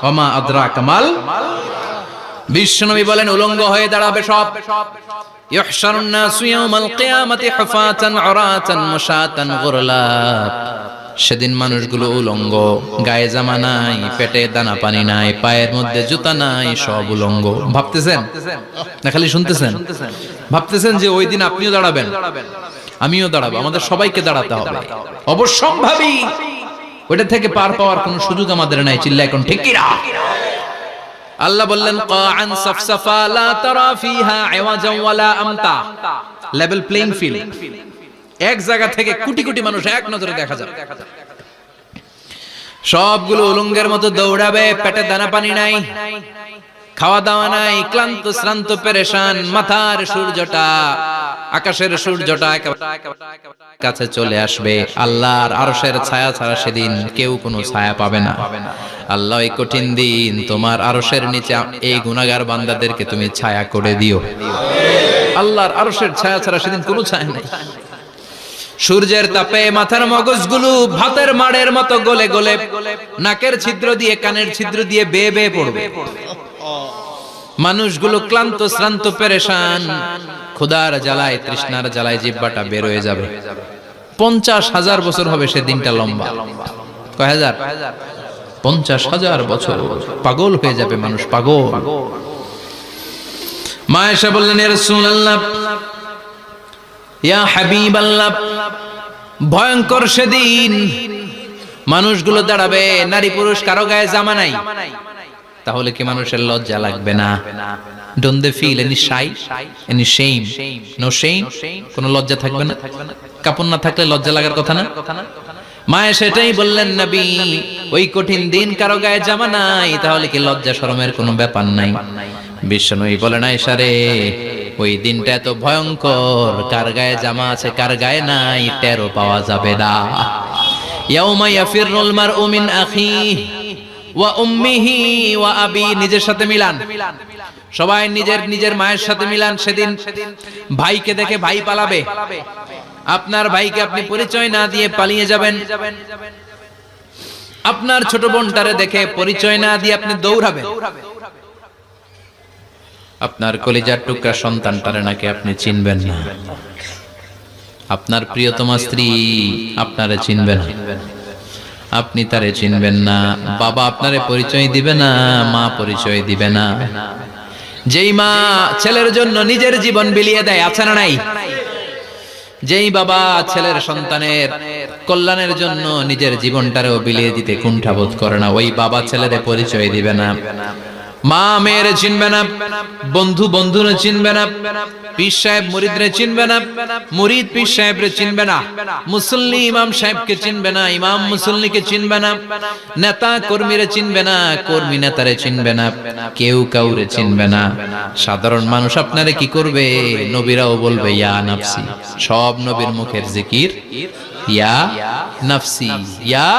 wa ma adraka mal। বিশ্বনবী বলেন উলঙ্গ হয়ে দাঁড়াবে সব। ইহশারুন নাসু ইয়াওমাল কিয়ামাতি হুফাতান উরাতান মুশাতান গুরলা। সেদিন মানুষগুলো উলঙ্গ, গায়ে জামা নাই, পেটে দানা পানি নাই, পায়ের মধ্যে জুতা নাই, সব উলঙ্গ। ভাবতেছেন না খালি শুনতেছেন? ভাবতেছেন যে ওই দিন আপনিও দাঁড়াবেন, আমিও দাঁড়াবো, আমাদের সবাইকে দাঁড়াতে হবে। অবশ্যম্ভাবী। ওইটা থেকে পার পাওয়ার কোনো সুযোগ আমাদের নাই। চিল্লা এখন ঠিক কিনা? আল্লাহ বললেন কাআন সাফসাফা লা তারা ফিহা ইওয়াজা ওয়ালা আমতা। Level playing field. এক জায়গা থেকে কোটি কোটি মানুষ এক নজরে দেখা যাবে। সবগুলো উলঙ্গের মতো দৌড়াবে, পেটে দানা পানি নাই, খাওয়া দাওয়া নাই, ক্লান্ত শ্রান্ত পেরেশান। মাথার সূর্যটা, আকাশের সূর্যটা কাছে চলে আসবে। আল্লাহর আরশের ছায়া ছাড়া সেদিন কেউ কোনো ছায়া পাবে না। আল্লাহ এই কঠিন দিন তোমার আরশের নিচে এই গুনাহগার বান্দাদেরকে তুমি ছায়া করে দিও। আল্লাহর আরশের ছায়া ছাড়া সেদিন কোনো ছায়া নাই। সূর্যের তাপে মাথার মগজগুলো ভাতের মাড়ের মতো গলে গলে নাকের ছিদ্র দিয়ে কানের ছিদ্র দিয়ে বেয়ে বেয়ে পড়বে। মানুষগুলো ক্লান্ত শ্রান্ত পেরেশান, ক্ষুধার জ্বালায় তৃষ্ণার জ্বালায় জিহ্বাটা বের হয়ে যাবে। 50,000 বছর হবে সে দিনটা লম্বা। কয় হাজার? 50,000 বছর। পাগল হয়ে যাবে মানুষ, পাগল। মা এসে বললেন ইয়া রাসূলুল্লাহ, ইয়া হাবিবাল্লাহ, ভয়ঙ্কর সেদিন মানুষগুলো দাঁড়াবে, নারী পুরুষ কারো গায়ে জামা নাই। তাহলে কি মানুষের লজ্জা লাগবে না? Don't they feel any shy, any shame? No shame? কোনো লজ্জা থাকবে না? কাপড় না থাকলে লজ্জা লাগার কথা না? মায়ে সেটাই বললেন নবী, ওই কঠিন দিন কারো গায়ে জামা নাই, তাহলে কি লজ্জা শরমের কোনো ব্যাপার নাই? বিশ্বনবী বলেন আয়েশা রে, ওই দিনটা এত ভয়ঙ্কর, কার গায়ে জামা আছে কার গায়ে নাই টেরও পাওয়া যাবে না। ইয়াউমা ইয়াফিরুল মারউ মিন আখিহি ওয়া উম্মিহি ওয়া আবি। নিজের সাথে মিলান, সবাই নিজের নিজের মায়ের সাথে মিলান। সেদিন ভাইকে দেখে ভাই পালাবে। আপনার ভাইকে আপনি পরিচয় না দিয়ে পালিয়ে যাবেন। আপনার ছোট বোনটারে দেখে পরিচয় না দিয়ে আপনি দৌড়াবেন। আপনার কলিজার টুকরা সন্তানটারে নাকি আপনি চিনবেন না। আপনার প্রিয়তমা স্ত্রী আপনারে চিনবে না, আপনি তারে চিনবেন না। বাবা আপনারে পরিচয় দিবে না, মা পরিচয় দিবে না। যেই মা ছেলের জন্য নিজের জীবন বিলিয়ে দেয়, আছে না নাই? যেই বাবা ছেলের সন্তানের কল্যাণের জন্য নিজের জীবনটারেও বিলিয়ে দিতে কুণ্ঠাবোধ করে না, ওই বাবা ছেলেরে পরিচয় দিবে না। মা মেয়েরে চিনবে না, বন্ধু বন্ধুরে চিনবে না, পীর সাহেব মুরিদরে চিনবে না, মুরিদ পীর সাহেবরে চিনবে না, মুসল্লি ইমাম সাহেবকে চিনবে না, ইমাম মুসল্লিকে চিনবে না, নেতা কর্মীরে চিনবে না, কর্মী নেতারে চিনবে না, কেউ কাউরে চিনবে না। সাধারণ মানুষ আপনারে কি করবে? নবীরাও বলবে ইয়া নাফসি। সব নবীর মুখের জিকির ইয়া নাফসি, ইয়া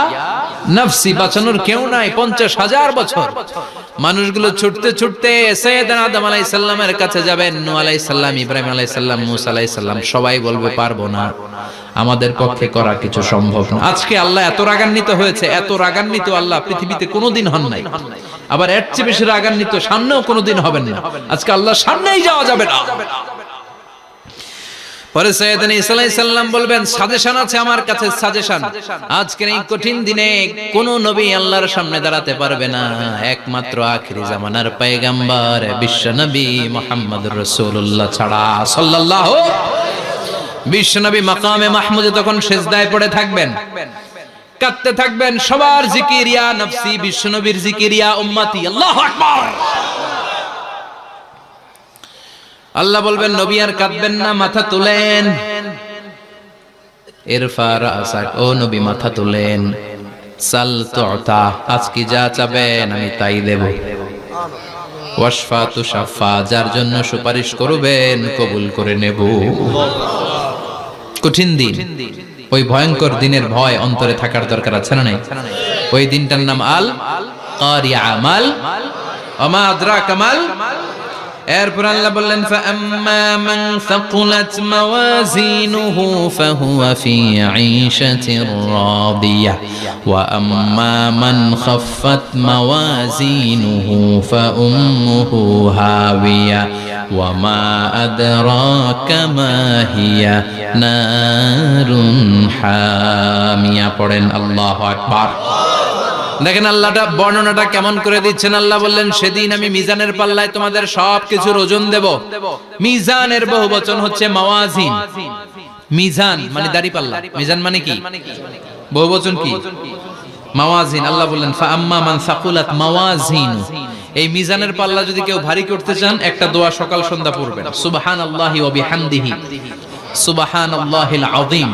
নাফসি। বাঁচানোর কেউ নাই। 50,000 বছর মানুষগুলো ছুটতে ছুটতে সাইয়েদনা আদম আলাইহিস সালামের কাছে যাবেন। নূহ আলাইহিস সালাম, ইব্রাহিম আলাইহিস সালাম, মূসা আলাইহিস সালাম, সবাই বলবে পারবো না, আমাদের পক্ষে করা কিছু সম্ভব না। আজকে আল্লাহ এত রাগান্বিত হয়েছে, এত রাগান্বিত আল্লাহ পৃথিবীতে কোনোদিন হন নাই। আবার এর চেয়ে বেশি রাগান্বিত সামনেও কোনোদিন হবেন না। আজকে আল্লাহর সামনেই যাওয়া যাবে না। পরে সাইয়েদনা ঈসা আলাইহিস সালাম বলবেন সাজেশন আছে আমার কাছে, সাজেশন। আজকের এই কঠিন দিনে কোন নবী আল্লাহর সামনে দাঁড়াতে পারবে না, একমাত্র আখিরি জামানার পয়গম্বর বিশ্ব নবী মুহাম্মদুর রাসূলুল্লাহ ছাড়া সাল্লাল্লাহু। বিশ্ব নবী মাকামে মাহমুদে তখন সিজদায় পড়ে থাকবেন, কাঁদতে থাকবেন। সবার জিকির ইয়া নফসি, বিশ্ব নবীর জিকির ইয়া উম্মতি। আল্লাহু আকবার। আল্লাহ বলবেন নবী আর কাঁদবেন না, মাথা তুলেন। ইরফা রাসাক, ও নবী মাথা তোলেন, সাল তুতা, আজকে যা চাবেন আমি তাই দেব। ওয়াশফা তুশাফা, যার জন্য সুপারিশ করবেন কবুল করে নেব। কঠিন দিন, ওই ভয়ঙ্কর দিনের ভয় অন্তরে থাকার দরকার আছে না নাই? ওই দিনটার নাম আল কারিয়া, মাল ওমা আদরাকা মাল। এরপর আল্লাহ বললেন ফাআম্মা মান সাকুলাত মাওয়াজিনুহু ফাহুয়া ফি ঈশাতির রাদিয়াহ ওয়া আম্মা মান খাফফাত মাওয়াজিনুহু ফাউম্মুহু হাওিয়া ওয়া মা আদরাকা মা হিয়া নারুন হামিয়া। পড়েন আল্লাহু আকবার। দেখেন আল্লাহটা বর্ণনাটা কেমন করে দিচ্ছেন। আল্লাহ বললেন সেদিন আমি মিজানের পাল্লায় তোমাদের সবকিছুর ওজন দেব। মিজানের বহুবচন হচ্ছে মাওয়াজিন। মিজান মানে দাড়ি পাল্লা, মিজান মানে কি? বহুবচন কি? মাওয়াজিন। আল্লাহ বললেন ফাআম্মা মান সাকুলাত মাওয়াজিনু, এই মিজানের পাল্লা যদি কেউ ভারী করতে চান একটা দোয়া সকাল সন্ধ্যা পড়বেন, সুবহানাল্লাহি ওয়া বিহামদিহি সুবহানাল্লাহিল আযীম।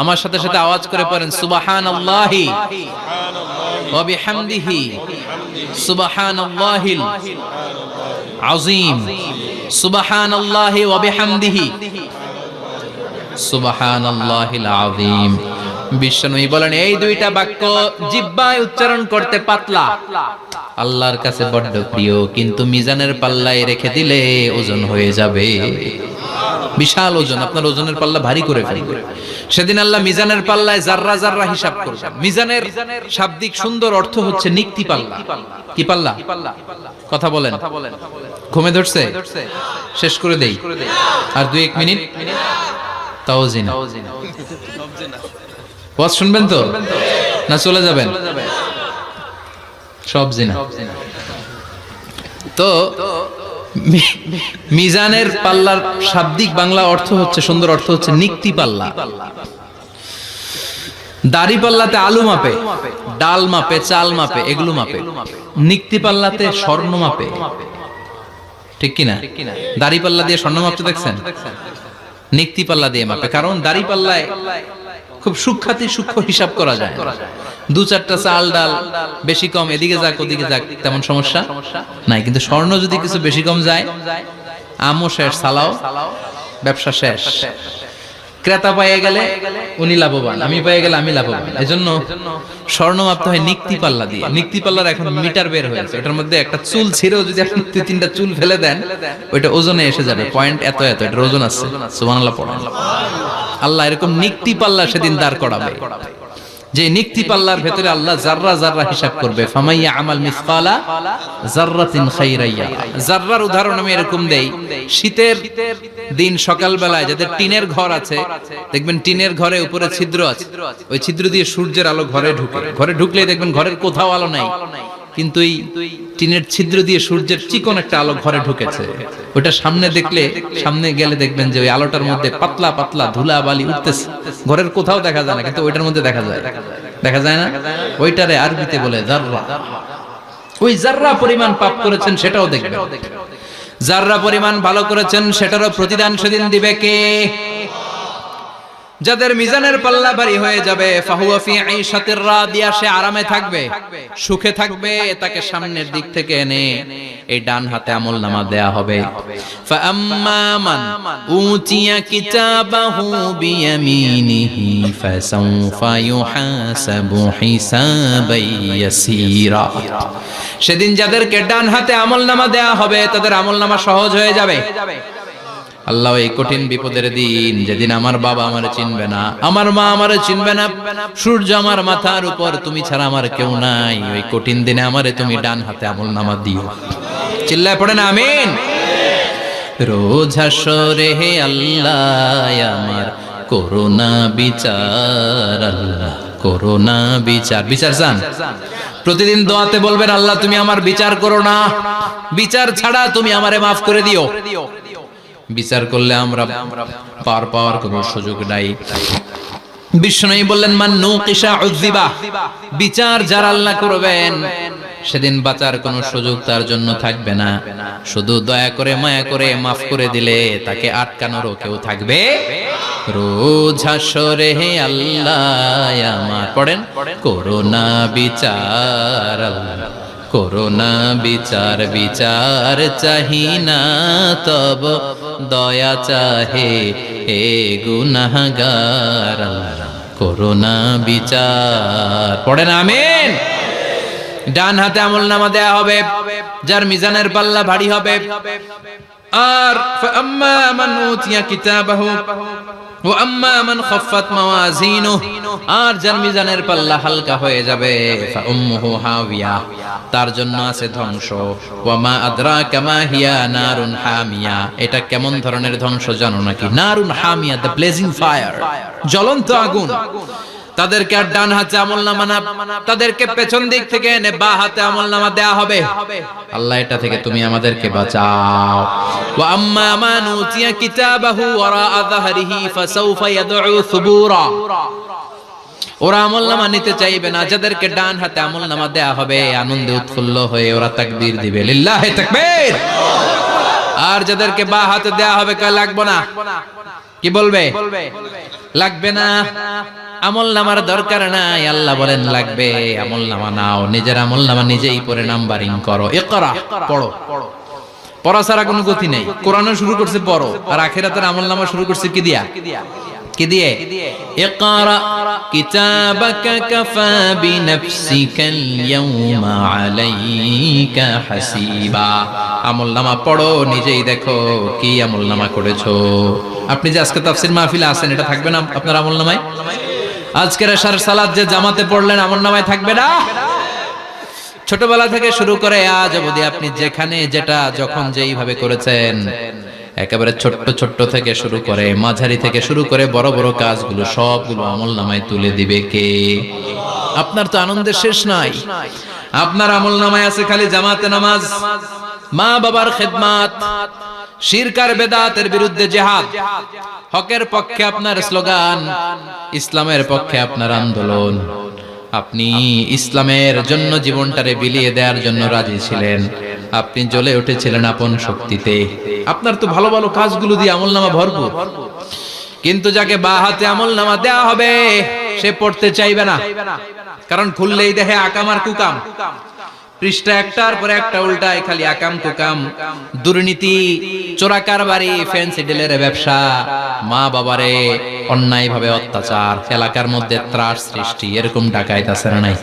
আমার সাথে সাথে আওয়াজ করে পড়েন সুবহানাল্লাহি ওয়া বিহামদিহি সুবহানাল্লাহিল আযীম, সুবহানাল্লাহি ওয়া বিহামদিহি সুবহানাল্লাহিল আযীম। বিশ্বনবী বলেন এই দুইটা বাক্য জিহ্বায় উচ্চারণ করতে পাতলা, আল্লাহর কাছে বড্ড প্রিয়, কিন্তু মিজানের পাল্লায় রেখে দিলে ওজন হয়ে যাবে, বিশাল ওজন, আপনার ওজনের পাল্লা ভারী করে ফেলবে। সেদিন আল্লাহ মিজানের পাল্লায় জাররা জাররা হিসাব করবেন। মিজানের শাব্দিক সুন্দর অর্থ হচ্ছে নিক্তি পাল্লা। কি পাল্লা? কথা বলেন, ঘুমে ধরছে? শেষ করে দেই, আর 2-1 মিনিট। তাও জিনা ওয়াজ শুনবেন তো না চলে যাবেন? সব জিনা। তো মিজানের পাল্লার শাব্দিক বাংলা অর্থ হচ্ছে, সুন্দর অর্থ হচ্ছে নিক্তি পাল্লা। দাড়ি পাল্লাতে আলু মাপে, ডাল মাপে, চাল মাপে, এগুলো মাপে। নিক্তি পাল্লাতে স্বর্ণ মাপে, ঠিক কিনা? দাড়ি পাল্লা দিয়ে স্বর্ণ মাপতে দেখছেন? নিক্তি পাল্লা দিয়ে মাপে, কারণ দাড়ি পাল্লায় খুব সূক্ষ্মাতি সূক্ষ্ম হিসাব করা যায়। 2-4টা চাল ডাল বেশি কম এদিকে যাক ওদিকে যাক তেমন সমস্যা নাই, কিন্তু স্বর্ণ যদি কিছু বেশি কম যায়, আমও শেষ, সালাও ব্যবসা শেষ। ক্রেতা পেয়ে গেলে উনি লাভবান, আমি পেয়ে গেলে আমি লাভবান। এজন্য স্বর্ণ মাপতে হয় নিক্তি পাল্লা দিয়ে। নিক্তি পাল্লার এখন মিটার বের হয়েছে, ওটার মধ্যে একটা চুল ছিঁড়েও যদি আপনি 2-3টা চুল ফেলে দেন ওইটা ওজনে এসে যাবে, পয়েন্ট এত এত, এটার ওজন আছে। সুবহানাল্লাহ পড়েন। আল্লাহ এরকম নিক্তি পাল্লা সেদিন দাঁড় করাবে, যে নিক্তি পাল্লার ভেতরে আল্লাহ জাররা জাররা হিসাব করবে। ফামাইয়া আমাল মিসকালা জাররাতিন খাইরাইয়া। জাররার উদাহরণ আমি এরকম দেই, শীতের দিন সকাল বেলায় যাদের টিনের ঘর আছে, দেখবেন টিনের ঘরে উপরে ছিদ্র আছে, ওই ছিদ্র দিয়ে সূর্যের আলো ঘরে ঢুকে। ঘরে ঢুকলেই দেখবেন ঘরের কোথাও আলো নাই, কিন্তু এই টিনের ছিদ্র দিয়ে সূর্যের চিকন একটা আলো ঘরে ঢুকেছে। ওটা সামনে দেখলে, সামনে গেলে দেখবেন যে ওই আলোটার মধ্যে পাতলা পাতলা ধুলা বালি উঠতেছে, ঘরের কোথাও দেখা যায় না, কিন্তু ওইটার মধ্যে দেখা যায়। দেখা যায় না? ওইটারে আরবিতে বলে জাররা। ওই জাররা পরিমাণ পাপ করেছেন সেটাও দেখবেন, জাররা পরিমাণ ভালো করেছেন সেটারও প্রতিদান সেদিন দিবে কে? যাদের মিজানের পাল্লা ভারী হয়ে যাবে, ফাহুয়া ফি ঈশাতির রাদিয়া, সে আরামে থাকবে, সুখে থাকবে। তাকে সামনের দিক থেকে এনে এই ডান হাতে আমলনামা দেয়া হবে। ফাআম্মা মান উতিয়া কিতাবাহু বিয়ামিনিহি ফাসাউফা ইউহাসাবু হিসাবান ইয়াসীরা। সেদিন যাদেরকে ডান হাতে আমলনামা দেয়া হবে তাদের আমলনামা সহজ হয়ে যাবে। আল্লাহ এই কঠিন বিপদের দিন, যেদিন আমার বাবা আমারে চিনবে না, আমার মা আমারে চিনবে না, সূর্য আমার মাথার উপর, তুমি ছাড়া আমার কেউ নাই, ওই কঠিন দিনে আমারে তুমি ডান হাতে আমলনামা দিও। চিল্লায় পড়েন আমিন। রোজ হাসরে হে আল্লাহ আমার করোনা বিচার, আল্লাহ করোনা বিচার। বিচার চান? প্রতিদিন দোয়াতে বলবেন আল্লাহ তুমি আমার বিচার করো না, বিচার ছাড়া তুমি আমারে মাফ করে দিও। বিচার করলে আমরা পার পাওয়ার কোনো সুযোগ নাই। বিশ্বনবী বললেন মান নুকিশা উযিবা, বিচার যারা আল্লাহ করবেন সেদিন বাঁচার কোনো সুযোগ তার জন্য থাকবে না। শুধু দয়া করে মায়া করে মাফ করে দিলে তাকে আটকানোরও কেউ থাকবে। রোজ হাসরে হে আল্লাহ আমার, পড়েন, করোনা বিচার আল্লাহ, করোনা বিচার, বিচার চাহি না তব দয়া চাহে হে গুনাহগার আল্লাহ, করোনা বিচার। পড়েন আমিন। ডান হাতে আমলনামা দেয়া হবে যার মিজানের পাল্লা ভারী হবে। আর ফাআম্মা মান উতিয়া কিতাবাহু ওয়া আম্মা মান খাফফাত মাওয়াজিনুহু, আর যার মিজানের পাল্লা হালকা হয়ে যাবে ফাউম্মুহু হাওিয়া, তার জন্য আছে ধ্বংস। ওয়া মা আদরাকা মা হিয়া নারুন হামিয়া, এটা কেমন ধরনের ধ্বংস জানো নাকি? নারুন হামিয়া, দ্য ব্লেজিং ফায়ার, জ্বলন্ত আগুন। তাদেরকে আর ডান হাতে আমলনামা না, তাদেরকে পেছন দিক থেকে এনে বাঁ হাতে আমলনামা দেয়া হবে। আল্লাহ এটা থেকে তুমি আমাদেরকে বাঁচাও। ওয়া আম্মা মান উতিয়া কিতাবাহু ওয়ারা যাহরিহি ফাসাউফা ইয়াদউ সুবুরা, ওরা আমলনামা নিতে চাইবে না। যাদেরকে ডান হাতে আমলনামা দেয়া হবে আনন্দে উৎফুল্ল হয়ে ওরা তাকবীর দিবে, লিল্লাহি তাকবীর। আর যাদেরকে বাঁ হাতে দেয়া হবে কয় লাগবে না, কি বলবে? লাগবে না, আমলনামার দরকার নাই। আল্লাহ বলেন লাগবে, আমলনামা নাও, নিজের আমলনামা নিজেই পড়ে নাম্বারিং করো। ইকরা, পড়ো। পড়া ছাড়া কোনো গতি নেই। কোরআনও শুরু করছে পড়ো, আর আখিরাতের আমলনামা শুরু করছে কি দিয়া? কি দিয়ে? ইকরা কিতাবাকা কাফা বিনাফসিকাল ইয়াউমা আলাইকা হাসিবা। আমলনামা পড়ো, নিজেই দেখো কি আমলনামা করেছো। আপনি যে আজকে তাফসীর মাহফিলে আছেন, এটা থাকবে না আপনার আমলনামায়? আজকের এশার সালাত যে জামাতে পড়লেন, আমলনামায় থাকবে না? ছোটবেলা থেকে শুরু করে আজ অবধি আপনি যেখানে যেটা যখন যেইভাবে করেছেন, একেবারে ছোট্ট ছোট্ট থেকে শুরু করে মাঝারি থেকে শুরু করে বড় বড় কাজগুলো সবগুলো আমলনামায় তুলে দিবে কে? আপনার তো আনন্দের শেষ নাই। আপনার আমলনামায় আছে খালি জামাতে নামাজ, মা বাবার খেদমত, শিরক আর বেদাতের বিরুদ্ধে জিহাদ, হকের পক্ষে আপনার স্লোগান, ইসলামের পক্ষে আপনার আন্দোলন। আপনি ইসলামের জন্য জীবনটারে বিলিয়ে দেওয়ার জন্য রাজি ছিলেন। আপনি জ্বলে উঠেছিলেন আপন শক্তিতে। আপনার তো ভালো ভালো কাজগুলো দিয়ে আমলনামা ভরপুর। কিন্তু যাকে বাঁ হাতে আমলনামা দেয়া হবে সে পড়তে চাইবে না, কারণ খুললেই দেখে আকাম আর কুকাম। পৃষ্ঠা একটার পরে একটা উল্টায় খালি আকাম কুকাম, দুর্নীতি, চোরা কারবারি, ফ্যান্সি ডিলের ব্যবসা, মা বাবারে অন্যায় ভাবে অত্যাচার, এলাকার মধ্যে ত্রাস সৃষ্টি, এরকম ডাকাইত আছে না নাই?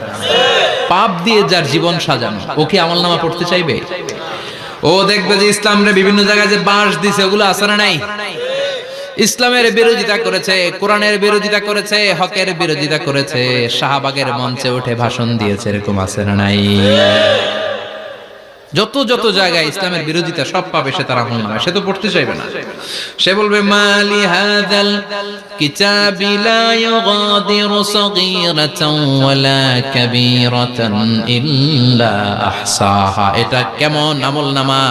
পাপ দিয়ে যার জীবন সাজানো, ও কি আমলনামা পড়তে চাইবে? ও দেখবে যে ইসলামরে বিভিন্ন জায়গায় যে বাঁশ দিছে, ওগুলো আছে না নাই? ইসলামের বিরোধিতা করেছে, কোরআনের বিরোধিতা করেছে, হকের বিরোধিতা করেছে, শাহবাগের মঞ্চে উঠে ভাষণ দিয়েছে, এরকম আছে না নাই? যত যত জায়গায় ইসলামের বিরোধিতা সব পাবে সে, তার আমলনামা। সে তো পড়তে চাইবে না। সে বলবে মালি হাযাল কিতাবি লা ইউগাদিরু সাগীরাতান ওয়ালা কাবীরাতান ইল্লা আহসাহা। এটা কেমন আমলনামা?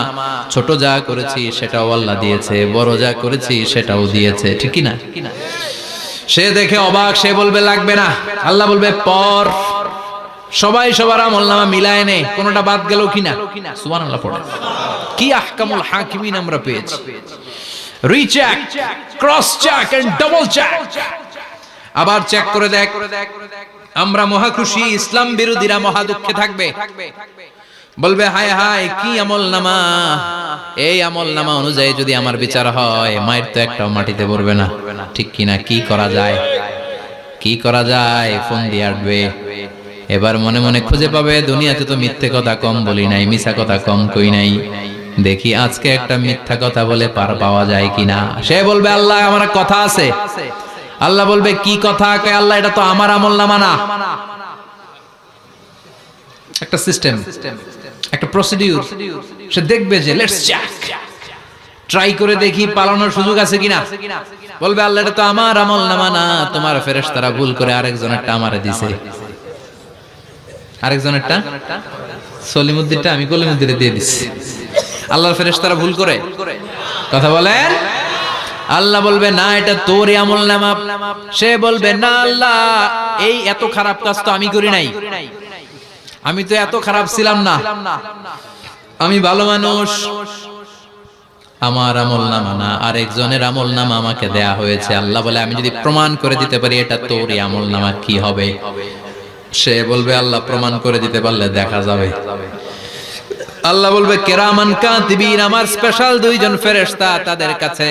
ছোট যা করেছি সেটাও আল্লাহ দিয়েছে, বড় যা করেছি সেটাও দিয়েছে, ঠিক কি না? সে দেখে অবাক, সে বলবে লাগবে না। আল্লাহ বলবে পড়। সবাই সবার আমলনামা মিলায় নে, কোনটা বাদ গেল কিনা? সুবহানাল্লাহ পড়ে। কি আহকামুল হাকিমিন আমরা পেয়েছি। Recheck, cross check and double check. আবার চেক করে দেখ। আমরা মহা খুশি, ইসলাম বিরোধীরা মহা দুঃখে থাকবে। বলবে হায় হায় কি আমলনামা, এই আমলনামা অনুযায়ী যদি আমার বিচার হয়, মায়ের তো একটাও মাটিতে পড়বে না, ঠিক কিনা? কি করা যায়? কি করা যায়? ফোন দিয়ে আসবে। এবার মনে মনে খুঁজে পাবে, দুনিয়াতে তো মিথ্যে কথা কম বলি নাই, মিছা কথা কম কই নাই, দেখি আজকে একটা মিথ্যা কথা বলে পার পাওয়া যায় কিনা। সে বলবে আল্লাহ আমার কথা আছে। আল্লাহ বলবে কি কথা? আল্লাহ এটা তো আমার আমলনামা না। একটা সিস্টেম, একটা প্রসিডিউর। সে দেখবে যে লেটস চেক, ট্রাই করে দেখি পালানোর সুযোগ আছে কিনা। বলবে আল্লাহ এটা তো আমার আমলনামা না, তোমার ফেরেশতারা ভুল করে আরেকজনেরটা আমারে দিছে। আরেকজনেরটা সলিমুদ্দিনটা আমি কলিমুদ্দিনে দিয়ে দিচ্ছি। আল্লাহর ফেরেশতারা ভুল করে কথা বলেন। আল্লাহ বলবে না এটা তোরই আমলনামা। সে বলবে না আল্লাহ এই এত খারাপ কাজ তো আমি করি নাই। আমি তো এত খারাপ ছিলাম না, আমি ভালো মানুষ। আমার আমলনামা না, আরেকজনের আমলনামা আমাকে দেয়া হয়েছে। আল্লাহ বলে আমি যদি প্রমাণ করে দিতে পারি এটা তোরই আমলনামা, কি হবে? সে বলবে আল্লাহ প্রমাণ করে দিতে পারলে দেখা যাবে। আল্লাহ বলবে কিরামান কাতিবিন, আমার স্পেশাল দুইজন ফেরেশতা, তাদের কাছে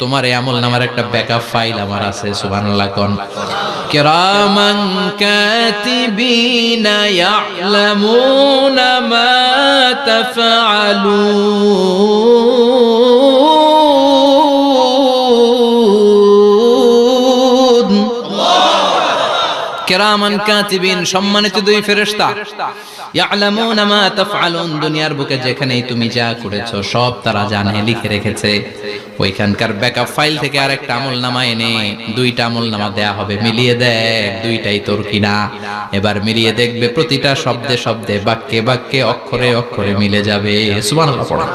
তোমার এই আমলনামার একটা ব্যাকআপ ফাইল আমার আছে। সুবহানাল্লাহ কোন কিরামান কাতিবিন ইয়ালামুনা মা তাফআলুন। কিরামান কাতিবিন, সম্মানিত দুই ফেরেশতা, ইয়ালামুনা মা তাফআলুন, দুনিয়ার বুকে যেখানেই তুমি যা করেছো সব তারা জানে, লিখে রেখেছে। ওইখানকার ব্যাকআপ ফাইল থেকে আরেকটা আমলনামা এনে দুইটা আমলনামা দেয়া হবে, মিলিয়ে দেখ দুইটাই তোর কিনা। এবার মিলিয়ে দেখবে প্রতিটা শব্দে শব্দে, বাক্যে বাক্যে, অক্ষরে অক্ষরে মিলে যাবে। সুবহানাল্লাহ পড়া।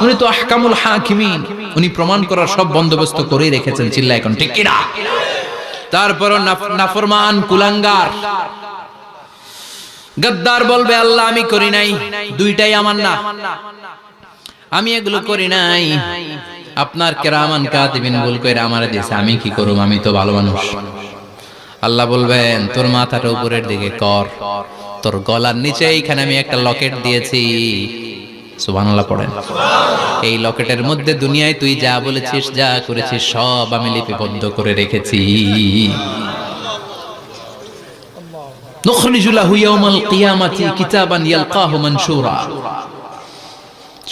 উনি তো আহকামুল হাকিমিন, উনি প্রমাণ করার সব বন্দোবস্ত করেই রেখেছেন। চিল্লা এখন ঠিক কিনা? তারপরও নাফরমান কুলাঙ্গার গদ্দার বলবে আল্লাহ আমি করি নাই, দুইটাই আমার না, আমি এগুলো করি নাই। আপনার কিরামান কাতিবিন ভুল কইরা আমারে দিয়েছে, আমি কি করব? আমি তো ভালো মানুষ। আল্লাহ বলবেন তোর মাথাটা উপরের দিকে কর, তোর গলার নিচে এইখানে আমি একটা লকেট দিয়েছি। সুবহানাল্লাহ পড়েন। এই লকেটের মধ্যে দুনিয়ায় তুই যা বলেছিস, যা করেছিস সব আমি লিপিবদ্ধ করে রেখেছি। নুখরিজু লাহু ইয়াওমাল কিয়ামাতি কিতাবান ইয়ালকাহু মানশুরা।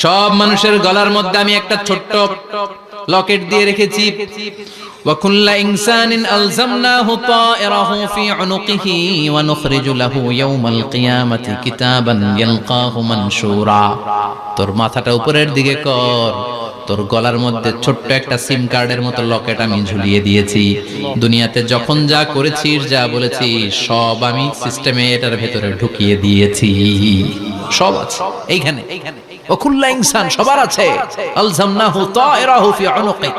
সব মানুষের গলার মধ্যে আমি একটা ছোট্ট লকেট দিয়ে রেখেছি। ওয়া কুল্লা ইনসানিন আলজামনাহু তায়রাহু ফি উনুকিহি ওয়া নুখরিজু লাহু ইয়াওমাল কিয়ামাতি কিতাবান ইয়ালকাহু মানশুরা। তোর মাথাটা উপরের দিকে কর, তোর গলার মধ্যে ছোট্ট একটা সিম কার্ডের মতো লকেট আমি ঝুলিয়ে দিয়েছি। দুনিয়াতে যখন যা করেছিস, যা বলেছিস সব আমি সিস্টেমে এটার ভেতরে ঢুকিয়ে দিয়েছি। সব আছে এইখানে। ওকুল্লা ইনসান, সবার আছে। আলজামনাহু তায়রাহু ফি উনুকি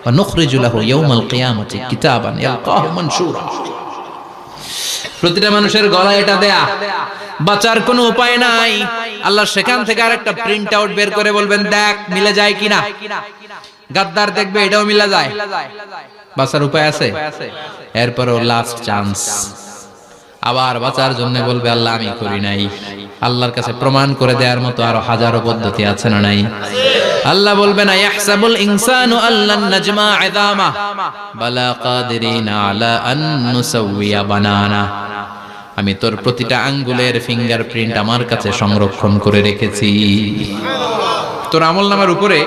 ওয়া নুখরিজু লাহু ইয়াওমাল কিয়ামাতি কিতাবান ইয়ালকাহু মানশুরা। প্রতিটা মানুষের গলায় এটা দেয়া, বাঁচার কোনো উপায় নাই। আল্লাহ সেখান থেকে আরেকটা প্রিন্ট আউট বের করে বলবেন দেখ মিলে যায় কিনা। গাদ্দার দেখবে এটাও মিলে যায়, বাঁচার উপায় আছে। এরপরও লাস্ট চান্স, আবার বাঁচার জন্য বলবে আল্লাহ আমি করি নাই। আল্লাহর কাছে প্রমাণ করে দেওয়ার মতো আরো হাজারো পদ্ধতি আছে না নাই? আল্লাহ বলবেন ইয়াহসাবুল ইনসানু আল্লান নাজমা ইযামা বালা কাদিরিনা আলা আন নুসাউইয়া বানানা। আমি তোর প্রতিটা আঙ্গুলের ফিঙ্গারপ্রিন্ট আমার কাছে সংরক্ষণ করে রেখেছি। তোর আমলনামার উপরে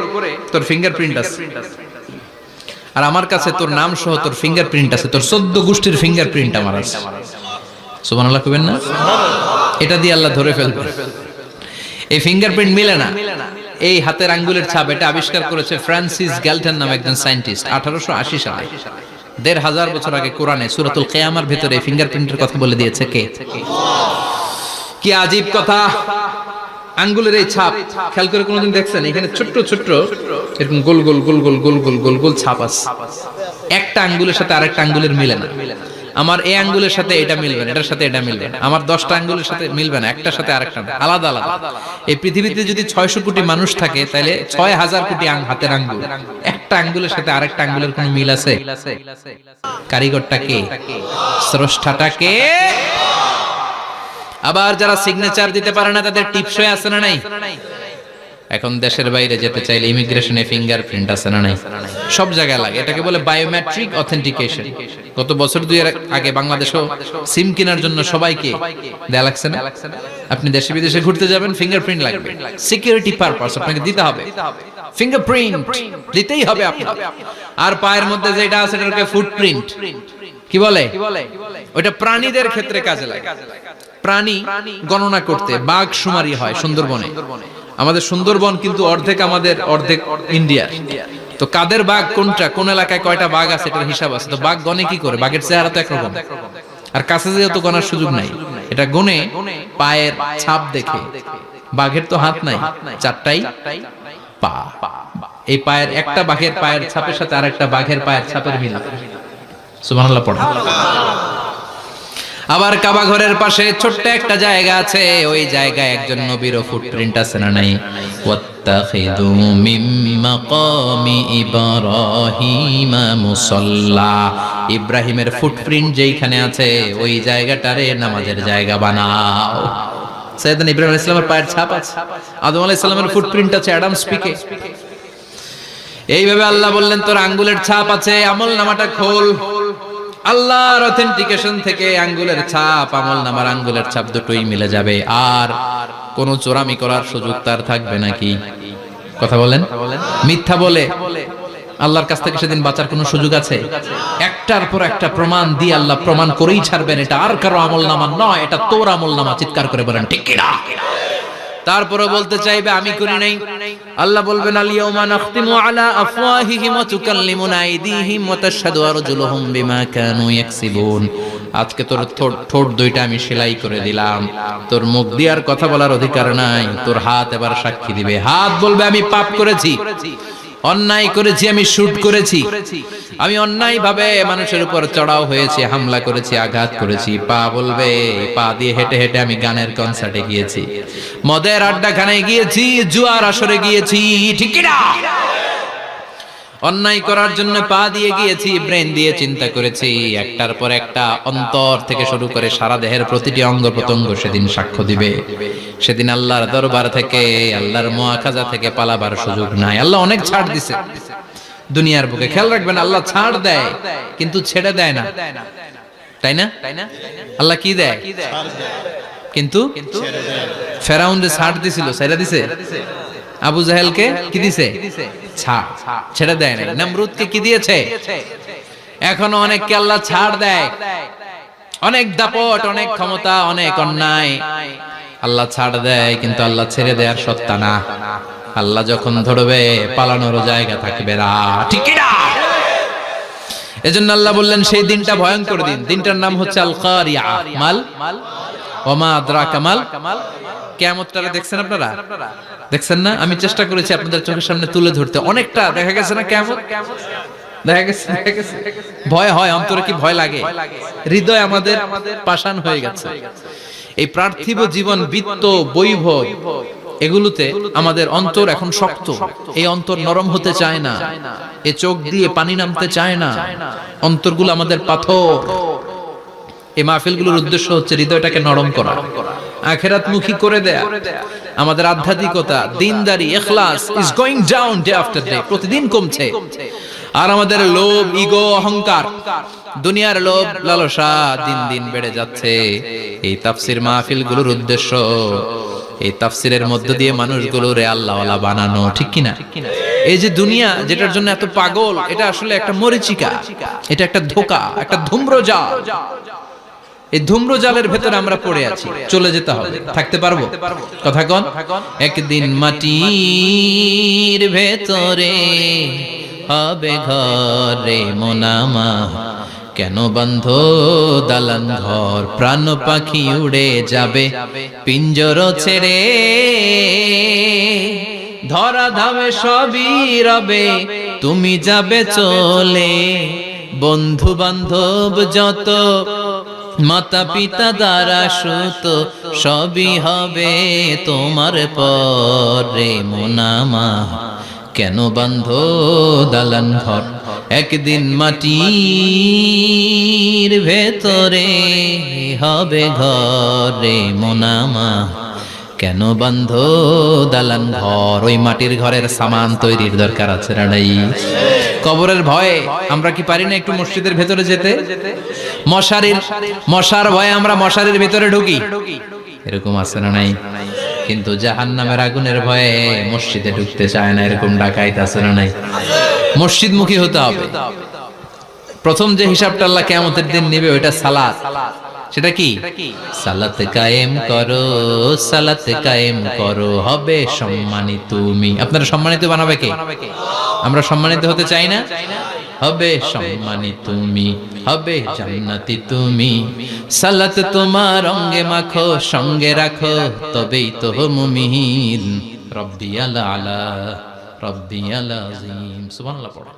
তোর ফিঙ্গারপ্রিন্ট আছে, আর আমার কাছে তোর নাম সহ তোর ফিঙ্গারপ্রিন্ট আছে। তোর 14 গোষ্ঠীর ফিঙ্গারপ্রিন্ট আমার আছে। সুবহানাল্লাহ কইবেন না? এটা দিয়ে আল্লাহ ধরে ফেলবে। এই ফিঙ্গারপ্রিন্ট মিলে না, এই হাতের আঙ্গুলের ছাপ, এটা আবিষ্কার করেছে ফ্রান্সিস গ্যালটন নামে একজন সায়েন্টিস্ট 1880 সালে। 1500 বছর আগে কোরআনে সূরাতুল কিয়ামার ভিতরে ফিঙ্গারপ্রিন্টের কথা বলে দিয়েছে কে? কি আজীব কথা! আঙ্গুলের এই ছাপ খেয়াল করে কোনোদিন দেখছেন? এখানে ছোট্ট ছোট্ট এরকম গোল গোল গোল গোল গোল গোল গোল গোল ছাপ আছে। একটা আঙ্গুলের সাথে আরেকটা আঙ্গুলের মিলে না। আমার এই আঙ্গুলের সাথে এটা মিলবে না, এটার সাথে এটা মিলবে না। আমার 10টা আঙ্গুলের সাথে মিলবে না, একটার সাথে আরেকটা আলাদা আলাদা। এই পৃথিবীতে যদি 600 কোটি মানুষ থাকে তাহলে 6000 কোটি হাতের আঙ্গুল, একটা আঙ্গুলের সাথে আরেকটা আঙ্গুলের কোনো মিল আছে? কারিগরটা কে? স্রষ্টাটা কে? আবার যারা সিগনেচার দিতে পারে না তাদের টিপসই আছে না নাই? এখন দেশের বাইরে যেতে চাইলে ইমিগ্রেশনে ফিঙ্গারপ্রিন্ট আছে না নাই? সব জায়গায় লাগে। এটাকে বলে বায়োমেট্রিক অথেন্টিকেশন। গত বছর দুয়ের আগে বাংলাদেশও সিম কেনার জন্য সবাইকে দেয়া লাগছে না? আপনি দেশে বিদেশে ঘুরতে যাবেন, ফিঙ্গারপ্রিন্ট লাগবে, সিকিউরিটি পারপাস আপনাকে দিতে হবে। ফিঙ্গারপ্রিন্ট দিতেই হবে আপনাকে। আর পায়ের মধ্যে যেটা আছে এটাকে ফুটপ্রিন্ট কি বলে? ওটা প্রাণীদের ক্ষেত্রে কাজে লাগে। প্রাণী গণনা করতে বাঘ শুমারি হয় সুন্দরবনে। আমাদের সুন্দরবন কিন্তু অর্ধেক আমাদের, অর্ধেক ইন্ডিয়া। তো কাদের বাঘ কোনটা, কোন এলাকায় কয়টা বাঘ আছে এটার হিসাব আছে। তো বাঘ গনে কি করে? বাঘের চেহারা তো একরকম, আর কাছে যেহেতু গনার সুযোগ নাই, এটা গনে পায়ের ছাপ দেখে। বাঘের তো হাত নাই, 4টাই পা। এই পায়ের একটা বাঘের পায়ের ছাপের সাথে আরেকটা বাঘের পায়ের ছাপের মিল। সুবহানাল্লাহ পড়া। আবার কাবা ঘরের পাশে ছোট্ট একটা জায়গা আছে, ওই জায়গায় একজন নবীরও ফুটপ্রিন্ট আছে না নাই? ওয়াত্তাখিযু মিন মাকামি ইব্রাহিমা মুসাল্লা, ইব্রাহিমের ফুটপ্রিন্ট যেইখানে আছে ওই জায়গাটারে নামাজের জায়গা বানাও। সাইয়েদনা ইব্রাহিম আলাইহিস সালামের পায়ের ছাপ আছে, আদম আলাইহিস সালামের ফুটপ্রিন্ট আছে অ্যাডামস পিকে। এইভাবে আল্লাহ বললেন তোর আঙ্গুলের ছাপ আছে, আমল নামাটা খোল। আল্লাহর অথেন্টিকেশন থেকে আঙ্গুলের ছাপ, আমল নামার আঙ্গুলের ছাপ দুটোই মিলে যাবে, আর কোন চোরামি করার সুযোগ তার থাকবে নাকি? কথা বলেন। মিথ্যা বলে আল্লাহর কাছ থেকে সেদিন বাঁচার কোনো সুযোগ আছে? একটার পর একটা প্রমাণ দিয়ে আল্লাহ প্রমাণ করেই ছাড়বেন, এটা আর কারো আমল নামা নয়, এটা তোর আমল নামা। চিৎকার করে বলেন ঠিক কিনা? তারপরে বলতে চাইবে আমি করি নাই। আল্লাহ বলবেন আল ইয়াউমা নাখতিমু আলা আফওয়াহিহিম ওয়া তুকাল্লিমুনা আইদিহিম ওয়া তাশহাদু আরজুলুহুম বিমা কানু ইয়াকসিবুন। আজকে তোর ঠোঁট দুইটা আমি সেলাই করে দিলাম, তোর মুখ দিয়ে আর কথা বলার অধিকার নাই, তোর হাত এবার সাক্ষী দিবে। হাত বলবে আমি পাপ করেছি, অন্যায় করেছি, আমি শুট করেছি, আমি অন্যায় ভাবে মানুষের উপর চড়াও হয়েছি, হামলা করেছি, আঘাত করেছি। পা বলবে পা দিয়ে হেঁটে হেঁটে আমি গানের কনসার্টে গিয়েছি, মদের আড্ডাখানায় গিয়েছি, জুয়ার আসরে গিয়েছি, ঠিক কি না? অন্যায় করার জন্য পা দিয়ে গিয়েছি, ব্রেন দিয়ে চিন্তা করেছি। একটার পর একটা অন্তর থেকে শুরু করে সারা দেহের প্রতিটি অঙ্গ প্রত্যঙ্গ সেদিন সাক্ষ্য দিবে। সেদিন আল্লাহর দরবার থেকে, আল্লাহর মুআখাজা থেকে পালাবার সুযোগ নাই। আল্লাহ অনেক ছাড় দিছে দুনিয়ার বুকে। খেয়াল রাখবেন, আল্লাহ ছাড় দেয় কিন্তু ছেড়ে দেয় না, তাই না? আল্লাহ কি দেয় কিন্তু ফেরাউনরে ছাড় দিছিল, ছেড়ে দিছে। আবু জাহেলকে কি দিছে? ছাড়, ছেড়ে দেয় না। নমরুদকে কি দিয়েছে? এখনো অনেককে আল্লাহ ছাড় দেয়। অনেক দাপট, অনেক ক্ষমতা, অনেক অন্যায় আল্লাহ ছাড় দেয়, কিন্তু আল্লাহ ছেড়ে দেওয়ার সত্তা না। আল্লাহ যখন ধরবে পালানোর জায়গা থাকবে না, ঠিক কি না? এজন্য আল্লাহ বললেন সেই দিনটা ভয়ঙ্কর দিন। দিনটার নাম হচ্ছে আল কারিয়া। মাল ওমা আদরাকা মাল। কিয়ামতটা দেখছেন আপনারা? দেখছেন না? আমি চেষ্টা করেছি আপনাদের চোখের সামনে তুলে ধরতে। অনেকটা দেখা গেছে না কিয়ামত? দেখা গেছে। ভয় হয়, অন্তরে কি ভয় লাগে? হৃদয় আমাদের পাষাণ হয়ে গেছে। এই পার্থিব জীবন, বিত্ত, বৈভব, এগুলোতে আমাদের অন্তর এখন শক্ত। এই অন্তর নরম হতে চায় না, এ চোখ দিয়ে পানি নামতে চায় না, অন্তরগুলো আমাদের পাথর। এই মাহফিলগুলোর উদ্দেশ্য হচ্ছে হৃদয়টাকে নরম করা, আখিরাতমুখী করে দেয়া। আমাদের আধ্যাত্মিকতা, দিনদারি, ইখলাস is going down day after day, প্রতিদিন কমছে। আর আমাদের লোভ, ইগো, অহংকার, দুনিয়ার লোভ, লালসা দিন দিন বেড়ে যাচ্ছে। এই তাফসীর মাহফিলগুলোর উদ্দেশ্য এই তাফসীরের মধ্য দিয়ে মানুষগুলোরে আল্লাহওয়ালা বানানো, ঠিক কি না? এই যে দুনিয়া যেটার জন্য এত পাগল, এটা আসলে একটা মরিচিকা, এটা একটা ধোঁকা, একটা ধূম্রজাল। এই ধূম্রজালের ভেতরে আমরা পড়ে আছি, চলে যেতে হবে। থাকতে পারবো? কথা কন। একদিন মাটির ভেতরে হবে ঘরে মোনামা, কেন বন্ধ দালান ঘর, প্রাণ পাখি উড়ে যাবে পিঞ্জর ছেড়ে, ধরা ধামে সবই রবে তুমি যাবে চলে, বন্ধু বান্ধব যত, মাতা পিতা দ্বারা সুত, সবই হবে তোমার পরে মোনামা, কেন বন্ধ দালান ঘর, একদিন মাটির ভেতরে হবে ঘরে মোনামা, কেন বন্ধ দালান ঘর। ওই মাটির ঘরের সামান তৈরির দরকার আছে না নাই? কবরের ভয়ে আমরা কি পারি না একটু মসজিদের ভেতরে যেতে? মশার ভয়ে আমরা মশারির ভেতরে ঢুকি, এরকম আছে না নাই? কিন্তু জাহান্নামের আগুনের ভয়ে মসজিদে ঢুকতে চায় না, এরকম ডাকাইত আছে না নাই? মসজিদমুখী হতে হবে। প্রথম যে হিসাবটা আল্লাহ কিয়ামতের দিন নেবে ওইটা সালাত। সেটা কি? সালাত কায়েম করো, সালাত কায়েম করো, হবে সম্মানিত তুমি। আপনারা সম্মানিত বানাবে কে? আমরা সম্মানিত হতে চাই না? হবে সম্মানিত তুমি, হবে জান্নাতি তুমি, সালাত তোমার অঙ্গে মাখো, সঙ্গে রাখো, তবেই তো মুমিন। রব্বিয়াল আলা, রব্বিয়াল আযীম। সুবহানাল্লাহ পড়ো।